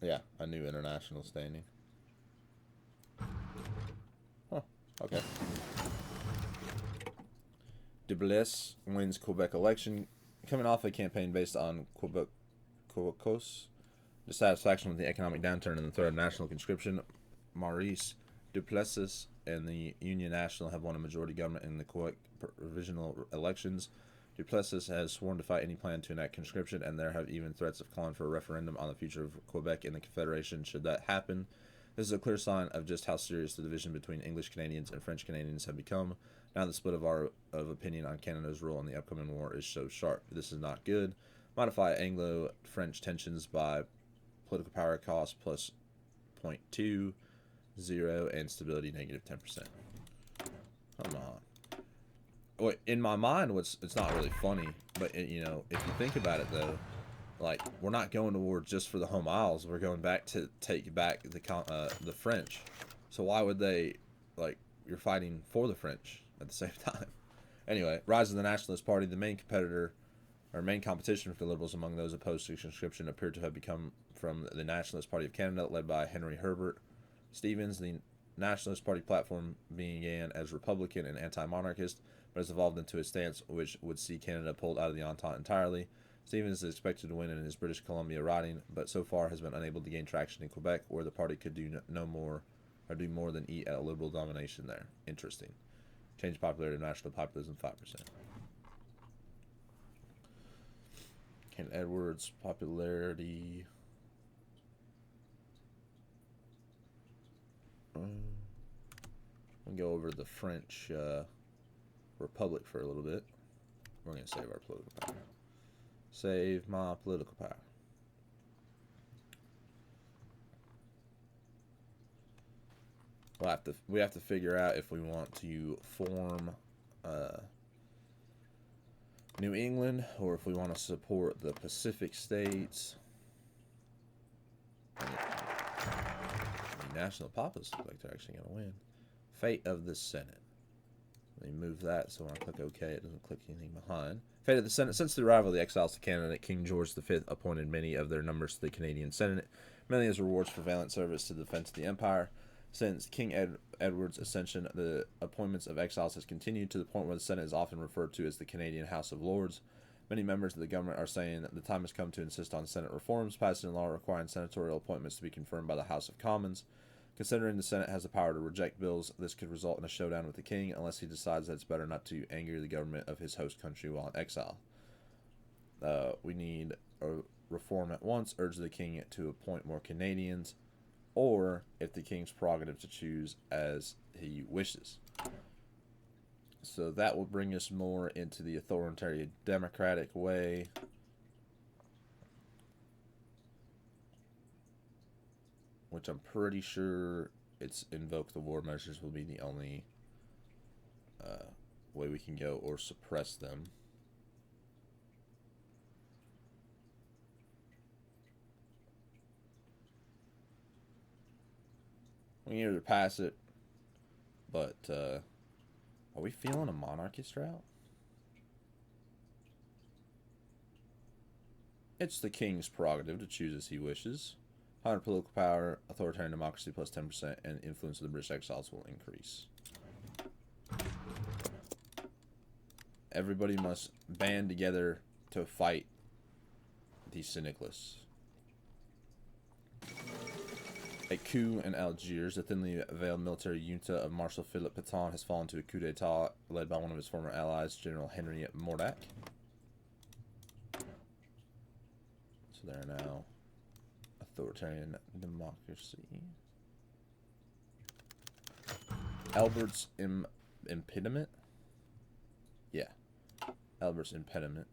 Yeah, a new international standing. Huh, okay. De Blesse wins Quebec election, coming off a campaign based on Quebecos' dissatisfaction with the economic downturn and the threat of national conscription. Maurice Duplessis and the Union National have won a majority government in the Quebec provisional elections. Duplessis has sworn to fight any plan to enact conscription, and there have even threats of calling for a referendum on the future of Quebec in the Confederation should that happen. This is a clear sign of just how serious the division between English Canadians and French Canadians have become. Now the split of opinion on Canada's role in the upcoming war is so sharp. This is not good. Modify Anglo-French tensions by political power cost plus 0.20 and stability negative 10%. Come on. In my mind, it's not really funny, but if you think about it though, like, we're not going to war just for the home isles. We're going back to take back the French. So why would they, you're fighting for the French at the same time? Anyway, rise of the Nationalist Party. The main competition for the Liberals among those opposed to conscription appeared to have become from the Nationalist Party of Canada, led by Henry Herbert Stevens. The Nationalist Party platform began as Republican and anti-monarchist, but has evolved into a stance which would see Canada pulled out of the Entente entirely. Stevens is expected to win in his British Columbia riding, but so far has been unable to gain traction in Quebec, where the party could do more than eat at a Liberal domination there. Interesting. Change popularity of national populism 5%. Ken Edwards popularity. We'll go over the French Republic for a little bit. We're going to save our political power. Save my political power. We have to figure out if we want to form New England or if we want to support the Pacific states. The National Populists look like they're actually going to win. Fate of the Senate. Let me move that so when I click OK, it doesn't click anything behind. Fate of the Senate. Since the arrival of the exiles to Canada, King George V appointed many of their numbers to the Canadian Senate, mainly as rewards for valiant service to the defense of the Empire. Since King Edward's ascension, the appointments of exiles has continued to the point where the Senate is often referred to as the Canadian House of Lords. Many members of the government are saying that the time has come to insist on Senate reforms, passing a law requiring senatorial appointments to be confirmed by the House of Commons. Considering the Senate has the power to reject bills, this could result in a showdown with the king unless he decides that it's better not to anger the government of his host country while in exile. We need a reform at once, urge the king to appoint more Canadians, or if the king's prerogative to choose as he wishes. So that will bring us more into the authoritarian democratic way. Which I'm pretty sure it's invoke the war measures will be the only way we can go, or suppress them. We can either pass it, but are we feeling a monarchist route? It's the king's prerogative to choose as he wishes. However, political power, authoritarian democracy plus 10%, and influence of the British exiles will increase. Everybody must band together to fight the Syndicalists. A coup in Algiers, the thinly veiled military junta of Marshal Philippe Pétain has fallen to a coup d'etat led by one of his former allies, General Henry Mordac. So they're now authoritarian democracy. Albert's impediment? Yeah. Albert's impediment.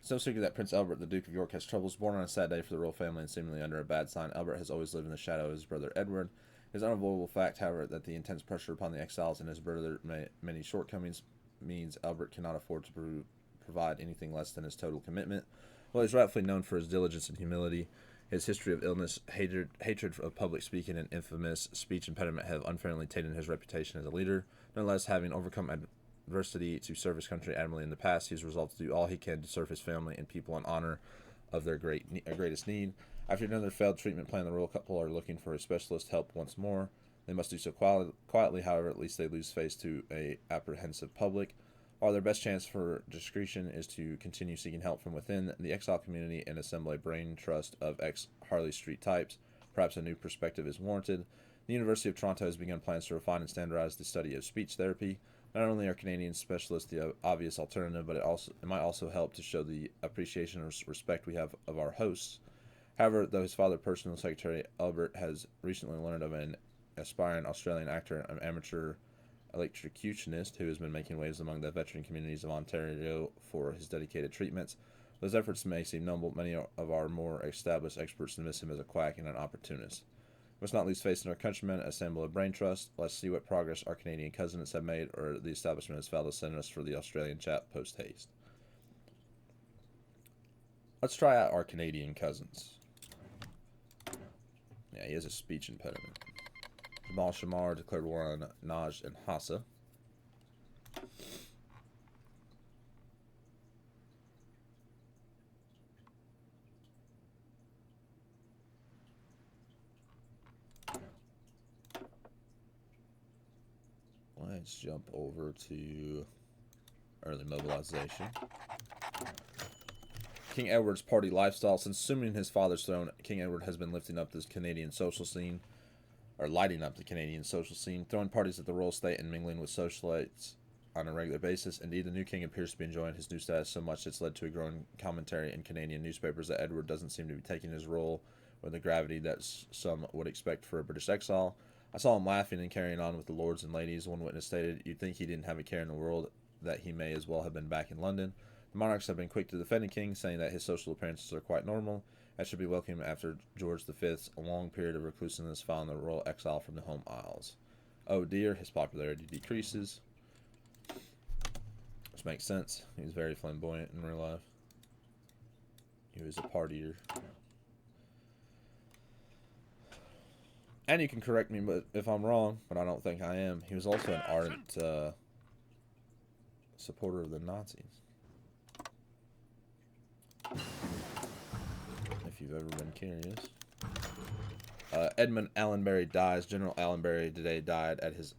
It's no secret that Prince Albert, the Duke of York, has troubles. Born on a sad day for the royal family and seemingly under a bad sign, Albert has always lived in the shadow of his brother Edward. It is an unavoidable fact, however, that the intense pressure upon the exiles and his brother many shortcomings means Albert cannot afford to provide anything less than his total commitment. While he is rightfully known for his diligence and humility, his history of illness, hatred of public speaking, and infamous speech impediment have unfairly tainted his reputation as a leader. Nonetheless, having overcome adversity to serve his country admirably in the past, he has resolved to do all he can to serve his family and people in honor of their greatest need. After another failed treatment plan, the royal couple are looking for a specialist help once more. They must do so quietly, however, at least they lose face to a apprehensive public. While their best chance for discretion is to continue seeking help from within the exile community and assemble a brain trust of ex-Harley Street types, perhaps a new perspective is warranted. The University of Toronto has begun plans to refine and standardize the study of speech therapy. Not only are Canadian specialists the obvious alternative, but it might also help to show the appreciation and respect we have of our hosts. However, though his father, personal secretary Albert, has recently learned of an aspiring Australian actor, an amateur electrocutionist who has been making waves among the veteran communities of Ontario for his dedicated treatments. Those efforts may seem noble. Many of our more established experts dismiss him as a quack and an opportunist. We must not lose faith in our countrymen, assemble a brain trust. Let's see what progress our Canadian cousins have made, or the establishment has failed to send us for the Australian chap post haste. Let's try out our Canadian cousins. Yeah, he has a speech impediment. Jamal Shamar declared war on Naj and Hassa. Let's jump over to early mobilization. King Edward's party lifestyle. Since assuming his father's throne, King Edward has been lifting up this Canadian social scene, or lighting up the Canadian social scene, throwing parties at the royal state and mingling with socialites on a regular basis. Indeed, the new king appears to be enjoying his new status so much it's led to a growing commentary in Canadian newspapers that Edward doesn't seem to be taking his role with the gravity that some would expect for a British exile. I saw him laughing and carrying on with the lords and ladies. One witness stated, "You'd think he didn't have a care in the world, that he may as well have been back in London." The monarchs have been quick to defend the king, saying that his social appearances are quite normal. That should be welcome after George V's long period of recluseness following the royal exile from the home isles. Oh dear, his popularity decreases. Which makes sense. He's very flamboyant in real life. He was a partier. And you can correct me if I'm wrong, but I don't think I am. He was also an ardent supporter of the Nazis. If you've ever been curious. Edmund Allenbury dies. General Allenbury today died at his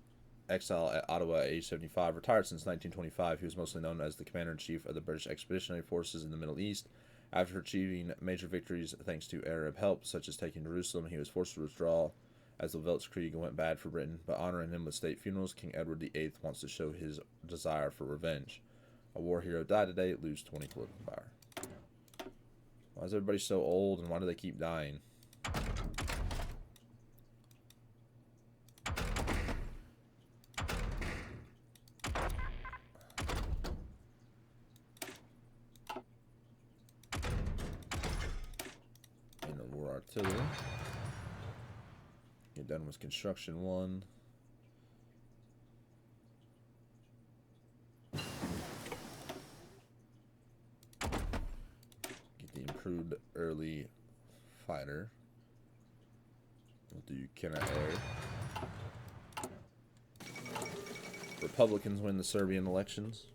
exile at Ottawa at age 75. Retired since 1925, he was mostly known as the Commander-in-Chief of the British Expeditionary Forces in the Middle East. After achieving major victories thanks to Arab help, such as taking Jerusalem, he was forced to withdraw as the Weltkrieg went bad for Britain. But honoring him with state funerals, King Edward VIII wants to show his desire for revenge. A war hero died today, lose 20 political power. Why is everybody so old, and why do they keep dying? And the war artillery. Get done with construction 1. Improved early fighter. We'll do Kenna Air. Republicans win the Serbian elections.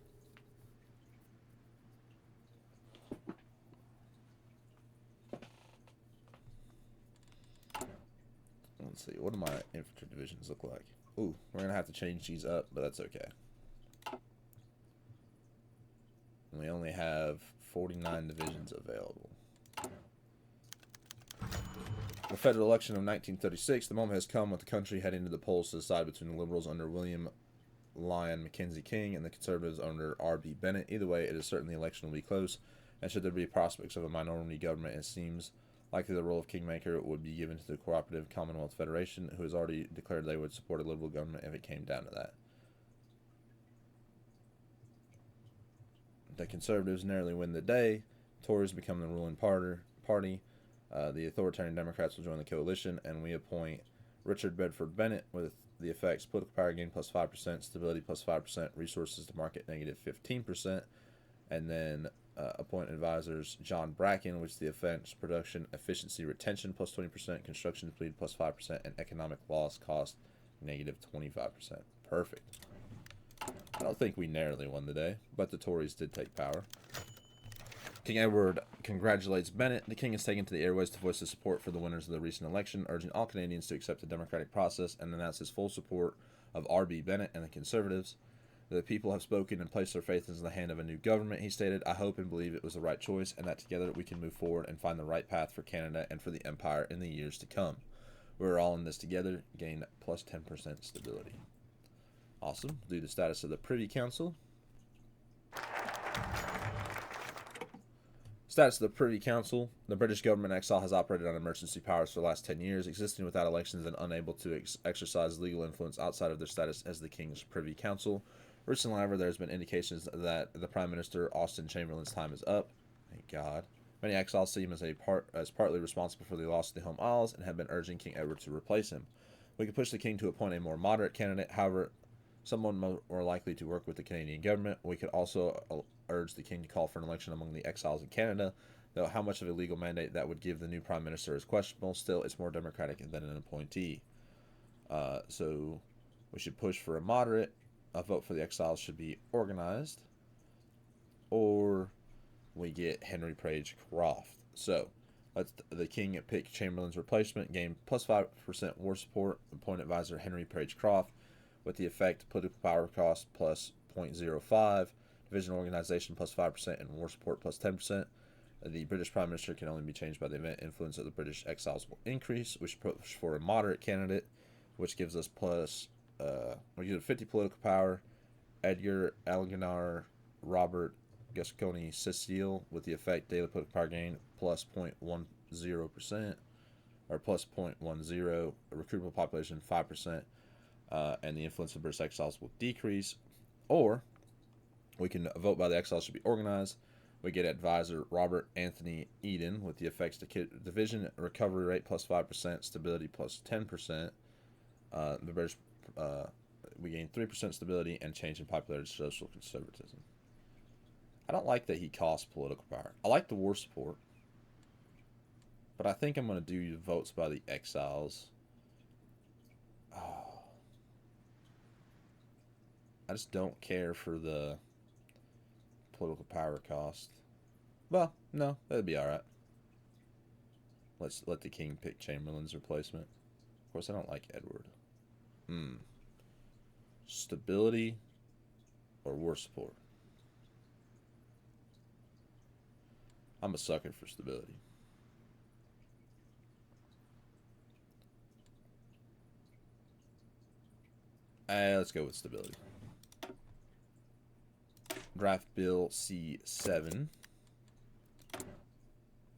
Let's see. What do my infantry divisions look like? Ooh, we're going to have to change these up, but that's okay. We only have 49 divisions available. The federal election of 1936, the moment has come with the country heading to the polls to decide between the Liberals under William Lyon Mackenzie King and the Conservatives under R.B. Bennett. Either way, it is certain the election will be close, and should there be prospects of a minority government, it seems likely the role of kingmaker would be given to the Cooperative Commonwealth Federation, who has already declared they would support a liberal government if it came down to that. The Conservatives narrowly win the day. Tories become the ruling party. The authoritarian Democrats will join the coalition, and we appoint Richard Bedford Bennett with the effects: political power gain plus 5%, stability plus 5%, resources to market negative 15%, and then appoint advisors John Bracken, which the effects: production efficiency retention plus 20%, construction speed plus 5%, and economic loss cost negative 25%. Perfect. I don't think we narrowly won the day, but the Tories did take power. King Edward congratulates Bennett. The king is taken to the airways to voice his support for the winners of the recent election, urging all Canadians to accept the democratic process, and announce his full support of R.B. Bennett and the Conservatives. The people have spoken and placed their faith in the hand of a new government, he stated. I hope and believe it was the right choice, and that together we can move forward and find the right path for Canada and for the Empire in the years to come. We're all in this together. Gain plus 10% stability. Awesome. Do the status of the Privy Council. Status of the Privy Council. The British government in exile has operated on emergency powers for the last 10 years, existing without elections and unable to exercise legal influence outside of their status as the King's Privy Council. Recently, however, there has been indications that the Prime Minister, Austen Chamberlain's time is up. Thank God. Many exiles see him as partly responsible for the loss of the Home Isles and have been urging King Edward to replace him. We could push the King to appoint a more moderate candidate, however, someone more likely to work with the Canadian government. We could also urge the King to call for an election among the exiles in Canada, though how much of a legal mandate that would give the new Prime Minister is questionable. Still, it's more democratic than an appointee. So we should push for a moderate. A vote for the exiles should be organized. Or we get Henry Page Croft. So let's the King pick Chamberlain's replacement, gain plus 5% war support, appoint advisor Henry Page Croft, with the effect political power cost plus 0.05, division organization plus 5%, and war support plus 10%. The British Prime Minister can only be changed by the event. Influence of the British exiles will increase. We should push for a moderate candidate, which gives us plus, we get 50 political power, Edgar Algenar Robert Gascony Cecile, with the effect daily political power gain plus 0.10%, or plus 0.10, recruitable population 5%, and the influence of British exiles will decrease. Or we can vote by the exiles should be organized. We get advisor Robert Anthony Eden, with the effects to division recovery rate plus 5%, stability plus 10%. The British we gain 3% stability and change in popularity to social conservatism. I don't like that he costs political power. I like the war support, but I think I'm going to do votes by the exiles. Oh. I just don't care for the political power cost. Well, no, that'd be alright. Let's let the King pick Chamberlain's replacement. Of course, I don't like Edward. Stability or war support? I'm a sucker for stability. Let's go with stability. Draft Bill C7.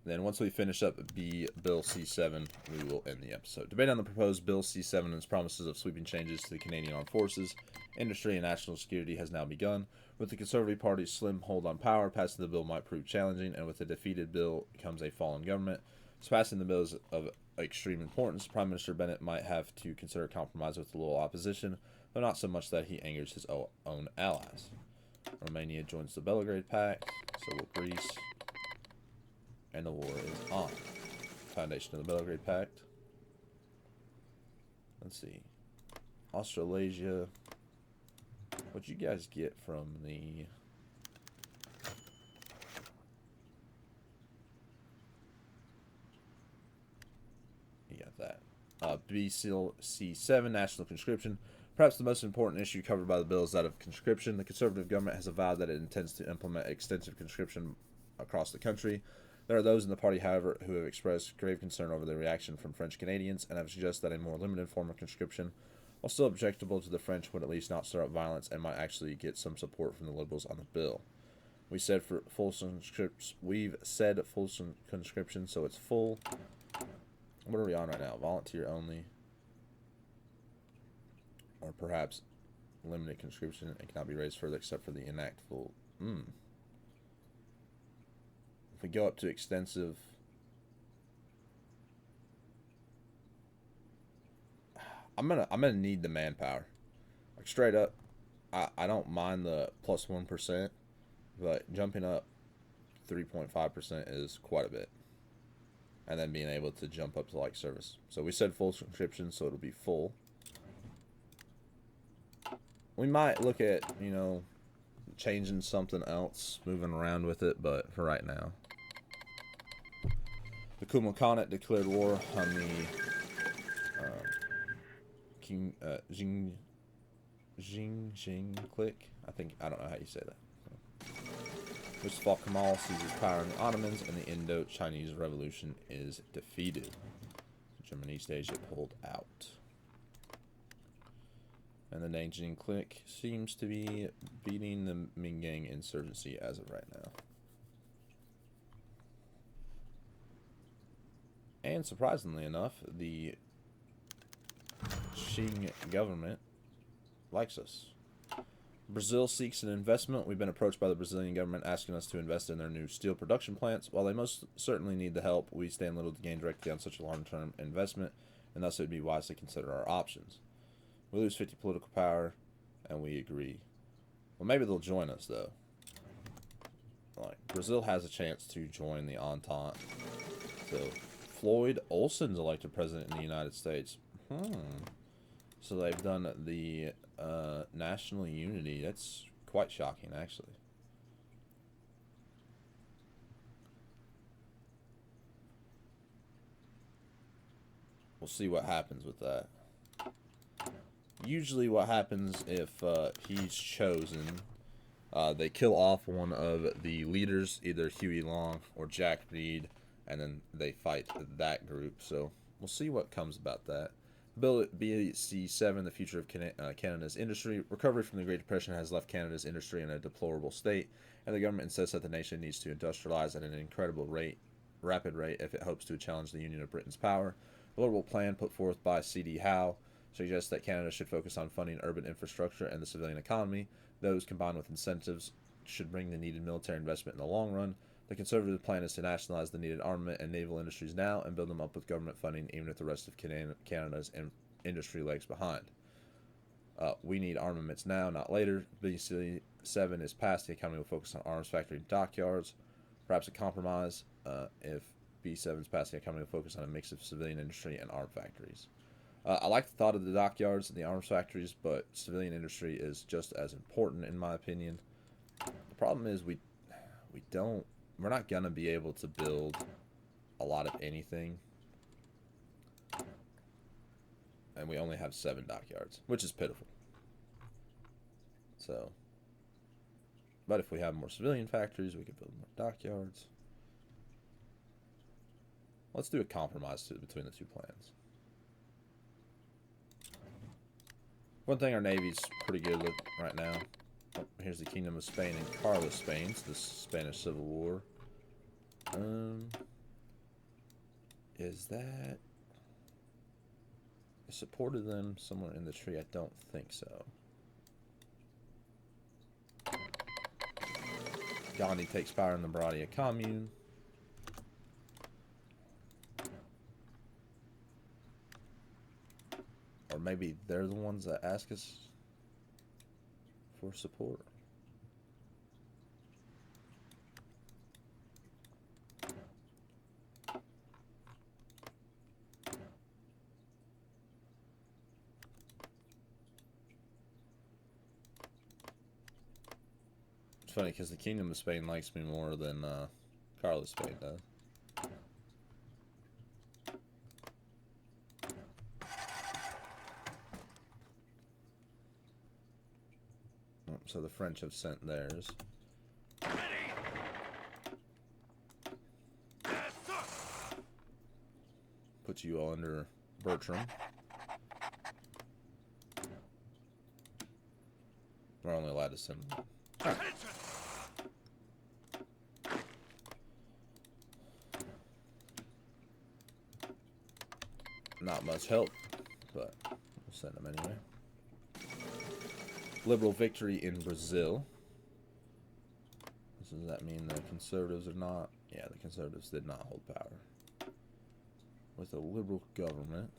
Then once we finish up Bill C7, we will end the episode. Debate on the proposed Bill C7 and its promises of sweeping changes to the Canadian Armed Forces, industry, and national security has now begun. With the Conservative Party's slim hold on power, passing the bill might prove challenging, and with the defeated bill comes a fallen government. So passing the bill is of extreme importance. Prime Minister Bennett might have to consider compromise with the little opposition, though not so much that he angers his own allies. Romania joins the Belgrade Pact, so will Greece. And the war is on. Foundation of the Belgrade Pact. Let's see. Australasia. What'd you guys get from the... You got that. BC7, national conscription. Perhaps the most important issue covered by the bill is that of conscription. The Conservative government has avowed that it intends to implement extensive conscription across the country. There are those in the party, however, who have expressed grave concern over the reaction from French Canadians and have suggested that a more limited form of conscription, while still objectionable to the French, would at least not stir up violence and might actually get some support from the Liberals on the bill. We've said full conscription, so it's full. What are we on right now? Volunteer only. Or perhaps limited conscription. It cannot be raised further except for the enactful. If we go up to extensive, I'm gonna need the manpower. Like straight up, I don't mind the plus 1%, but jumping up 3.5% is quite a bit. And then being able to jump up to like service. So we said full conscription, so it'll be full. We might look at, you know, changing something else, moving around with it, but for right now. The Kuomintang Khanate declared war on the Jing clique. I don't know how you say that. Mustafa Kemal seizes power in the Ottomans, and the Indo-Chinese Revolution is defeated. German East Asia pulled out. And the Nanjing clique seems to be beating the Minggang insurgency as of right now. And surprisingly enough, the Qing government likes us. Brazil seeks an investment. We've been approached by the Brazilian government asking us to invest in their new steel production plants. While they most certainly need the help, we stand little to gain directly on such a long-term investment, and thus it would be wise to consider our options. We lose 50 political power, and we agree. Well, maybe they'll join us, though. Like, Brazil has a chance to join the Entente. So, Floyd Olson's elected president in the United States. So they've done the national unity. That's quite shocking, actually. We'll see what happens with that. Usually what happens if he's chosen, they kill off one of the leaders, either Huey Long or Jack Reed, and then they fight that group. So we'll see what comes about that. Bill BC7, the future of Canada's industry. Recovery from the Great Depression has left Canada's industry in a deplorable state, and the government insists that the nation needs to industrialize at an incredible rapid rate if it hopes to challenge the Union of Britain's power. The Liberal plan put forth by C.D. Howe suggests that Canada should focus on funding urban infrastructure and the civilian economy. Those, combined with incentives, should bring the needed military investment in the long run. The Conservative plan is to nationalize the needed armament and naval industries now and build them up with government funding, even if the rest of Canada's industry lags behind. We need armaments now, not later. BC7 is passed. The economy will focus on arms factory and dockyards. Perhaps a compromise. If B7 is passed, the economy will focus on a mix of civilian industry and arm factories. I like the thought of the dockyards and the arms factories, but civilian industry is just as important, in my opinion. The problem is we're not going to be able to build a lot of anything. And we only have 7 dockyards, which is pitiful. So, but if we have more civilian factories, we could build more dockyards. Let's do a compromise between the two plans. One thing, our Navy's pretty good right now. Oh, here's the Kingdom of Spain and Carlos Spain, so the Spanish Civil War. Is that... I supported them somewhere in the tree? I don't think so. Gandhi takes power in the Bharatiya Commune. Or maybe they're the ones that ask us for support. It's funny because the Kingdom of Spain likes me more than Carlos Spain does. So the French have sent theirs. Ready! Yes, sir! Put you all under Bertram. We're only allowed to send them. Attention! Not much help, but we'll send them anyway. Liberal victory in Brazil. Does that mean the conservatives are not? Yeah, the conservatives did not hold power. With a liberal government.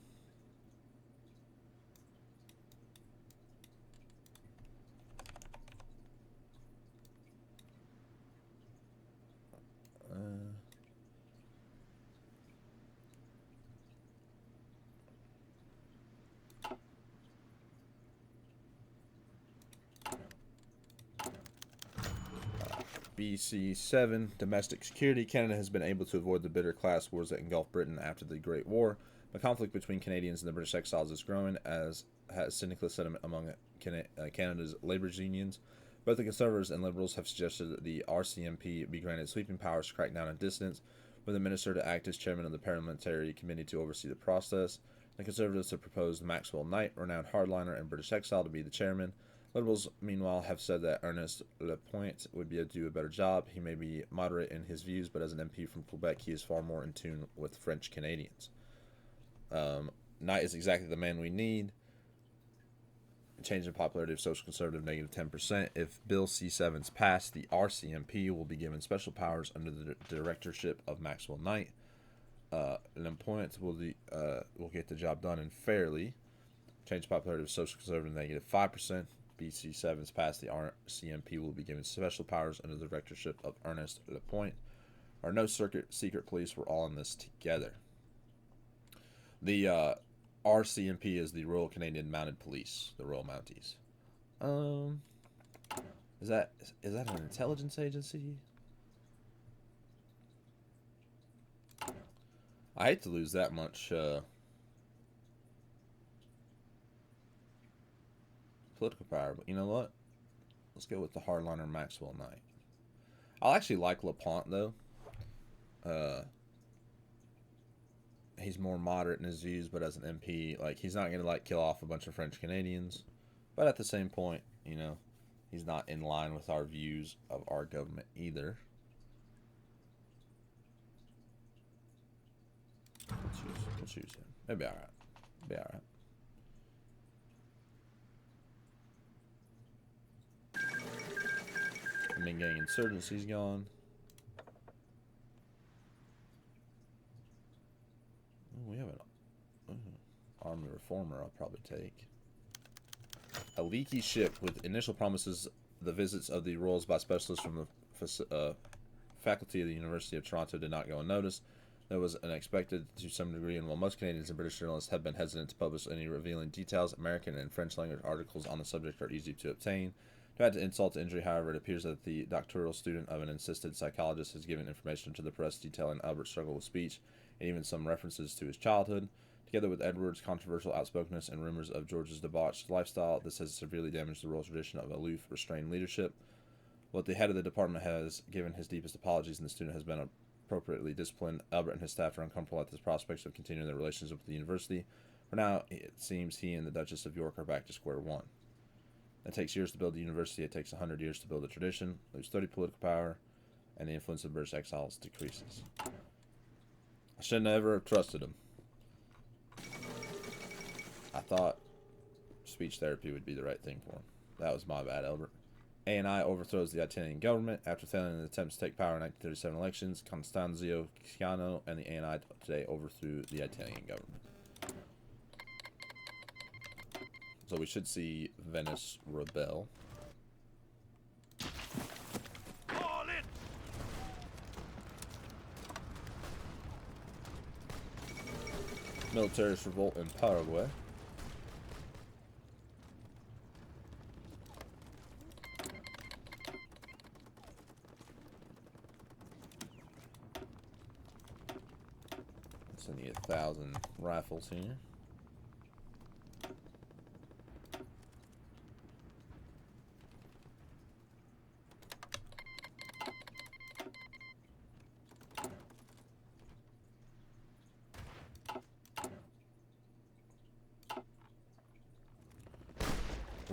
BC 7, domestic security. Canada has been able to avoid the bitter class wars that engulfed Britain after the Great War. The conflict between Canadians and the British exiles is growing, as has cynical sentiment among Canada's labour unions. Both the Conservatives and Liberals have suggested that the RCMP be granted sweeping powers to crack down on dissidents, with the Minister to act as chairman of the Parliamentary Committee to oversee the process. The Conservatives have proposed Maxwell Knight, renowned hardliner and British exile, to be the chairman. Liberals, meanwhile, have said that Ernest Lapointe would do a better job. He may be moderate in his views, but as an MP from Quebec, he is far more in tune with French Canadians. Knight is exactly the man we need. Change in popularity of social conservative negative 10%. If Bill C7's passed, the RCMP will be given special powers under the directorship of Maxwell Knight. Lapointe will get the job done and fairly. Change in popularity of social conservative negative 5%. BC7's passed, the RCMP will be given special powers under the directorship of Ernest Lapointe. Our no secret police were all in this together. The RCMP is the Royal Canadian Mounted Police, the Royal Mounties. Is that an intelligence agency? I hate to lose that much political power, but you know what? Let's go with the hardliner Maxwell Knight. I'll actually like Lapointe though. He's more moderate in his views, but as an MP, like, he's not gonna kill off a bunch of French Canadians. But at the same point, you know, he's not in line with our views of our government either. We'll choose him. It'll be alright. Be alright. Ming Gang insurgency's gone. We have an army reformer I'll probably take. A leaky ship with initial promises the visits of the Royals by specialists from the faculty of the University of Toronto did not go unnoticed. There was unexpected to some degree, and while most Canadians and British journalists have been hesitant to publish any revealing details, American and French language articles on the subject are easy to obtain. To add to insult to injury, however, it appears that the doctoral student of an enlisted psychologist has given information to the press detailing Albert's struggle with speech, and even some references to his childhood. Together with Edward's controversial outspokenness and rumors of George's debauched lifestyle, this has severely damaged the royal tradition of aloof, restrained leadership. What the head of the department has given his deepest apologies, and the student has been appropriately disciplined. Albert and his staff are uncomfortable at the prospects of continuing their relationship with the university. For now, it seems he and the Duchess of York are back to square one. It takes years to build a university. It takes 100 years to build a tradition. Lose 30 political power, and the influence of British exiles decreases. I should never have trusted him. I thought speech therapy would be the right thing for him. That was my bad, Albert. ANI overthrows the Italian government. After failing in attempts to take power in 1937 elections, Constanzio Ciano and the ANI today overthrew the Italian government. So we should see Venice rebel. All in! Militarist revolt in Paraguay. So I need 1,000 rifles here.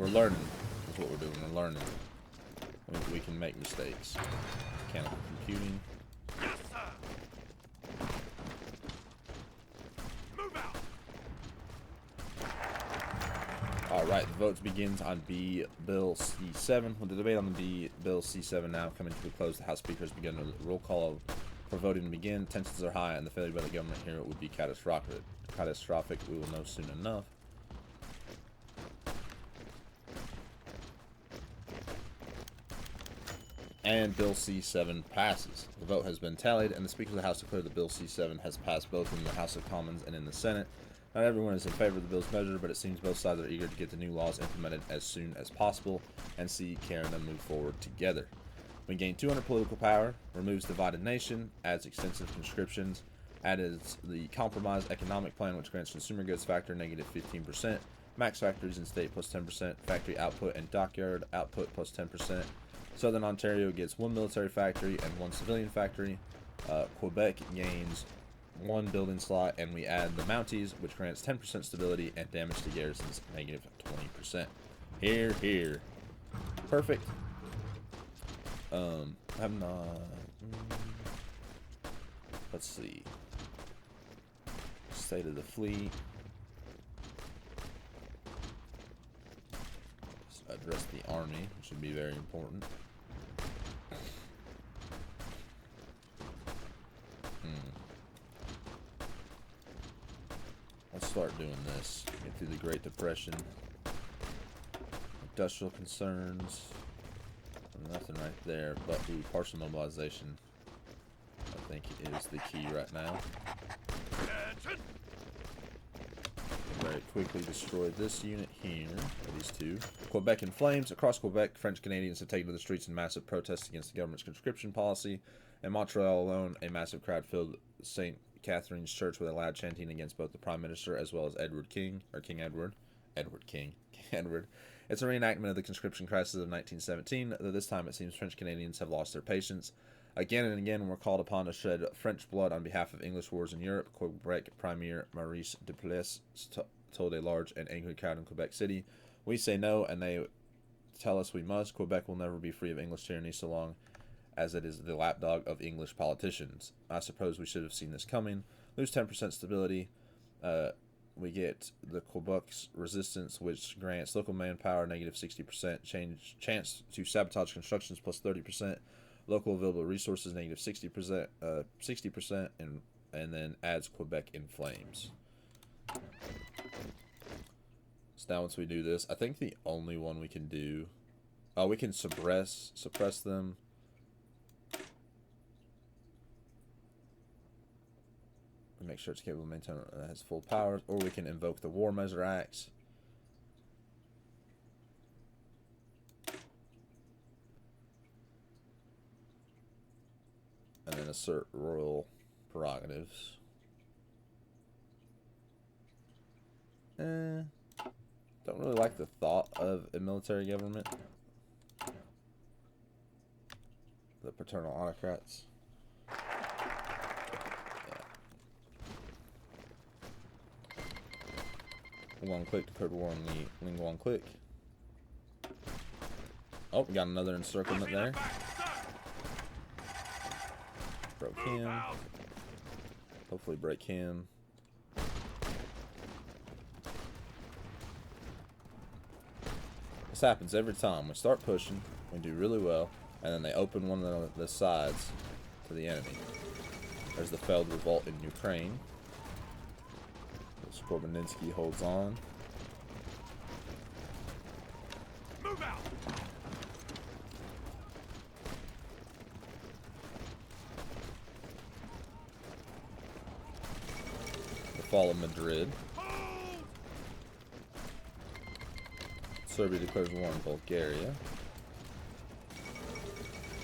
We're learning. That's what we're doing. We're learning. We can make mistakes. Mechanical computing. Yes, sir. Move out. Alright, the vote begins on B Bill C7. With the debate on the B Bill C7 now coming to a close, the House Speaker has begun a roll call for voting to begin. Tensions are high, and the failure by the government here would be catastrophic. We will know soon enough. And Bill C7 passes. The vote has been tallied, and the Speaker of the House declared that Bill C7 has passed both in the House of Commons and in the Senate. Not everyone is in favor of the bill's measure, but it seems both sides are eager to get the new laws implemented as soon as possible and see Canada move forward together. We gain 200 political power, removes divided nation, adds extensive conscriptions, adds the compromise economic plan, which grants consumer goods factor negative 15%, max factories in state plus 10%, factory output and dockyard output plus 10%. Southern Ontario gets 1 military factory and 1 civilian factory. Quebec gains 1 building slot, and we add the Mounties, which grants 10% stability and damage to garrisons negative 20%. Here, here. Perfect. I'm not. Let's see. State of the fleet. Let's address the army, which would be very important. Let's start doing this. Get through the Great Depression. Industrial concerns. Nothing right there, but partial mobilization, I think, is the key right now. Attention. Very quickly destroy this unit here, or these two. Quebec in flames. Across Quebec, French Canadians have taken to the streets in massive protests against the government's conscription policy. In Montreal alone, a massive crowd filled St. Catherine's Church with a loud chanting against both the Prime Minister as well as King Edward. It's a reenactment of the conscription crisis of 1917, though this time it seems French Canadians have lost their patience. Again and again, we're called upon to shed French blood on behalf of English wars in Europe. Quebec Premier Maurice Duplessis told a large and angry crowd in Quebec City, "We say no, and they tell us we must. Quebec will never be free of English tyranny so long as it is the lapdog of English politicians. I suppose we should have seen this coming. Lose 10% stability. We get the Quebec's resistance, which grants local manpower negative 60%, chance to sabotage constructions plus 30%, local available resources negative 60%, and then adds Quebec in flames." So now once we do this, I think the only one we can do, we can suppress them. Make sure it's capable of maintaining has full powers, or we can invoke the War Measure Acts. And then assert royal prerogatives. Don't really like the thought of a military government. The paternal autocrats. One click declared war on the Linguan click. Oh, we got another encirclement there. Broke him. Hopefully break him. This happens every time. We start pushing, we do really well, and then they open one of the sides to the enemy. There's the failed revolt in Ukraine. Skorbeninsky holds on. Move out. The fall of Madrid. Hold. Serbia declares war on Bulgaria.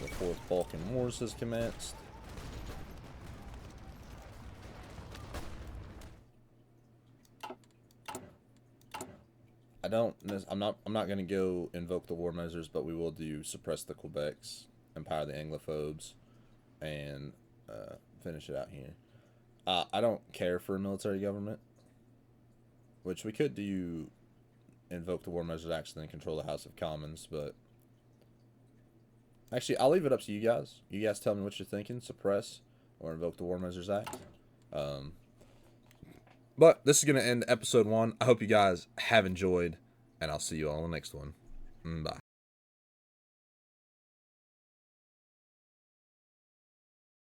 The Fourth Balkan Wars has commenced. I'm not going to go invoke the war measures, but we will do suppress the Quebecs, empower the Anglophobes, and finish it out here. I don't care for a military government, which we could do invoke the War Measures Act and then control the House of Commons. But actually, I'll leave it up to you guys. You guys tell me what you're thinking: suppress or invoke the War Measures Act. But this is going to end episode 1. I hope you guys have enjoyed, and I'll see you all in the next one. Bye.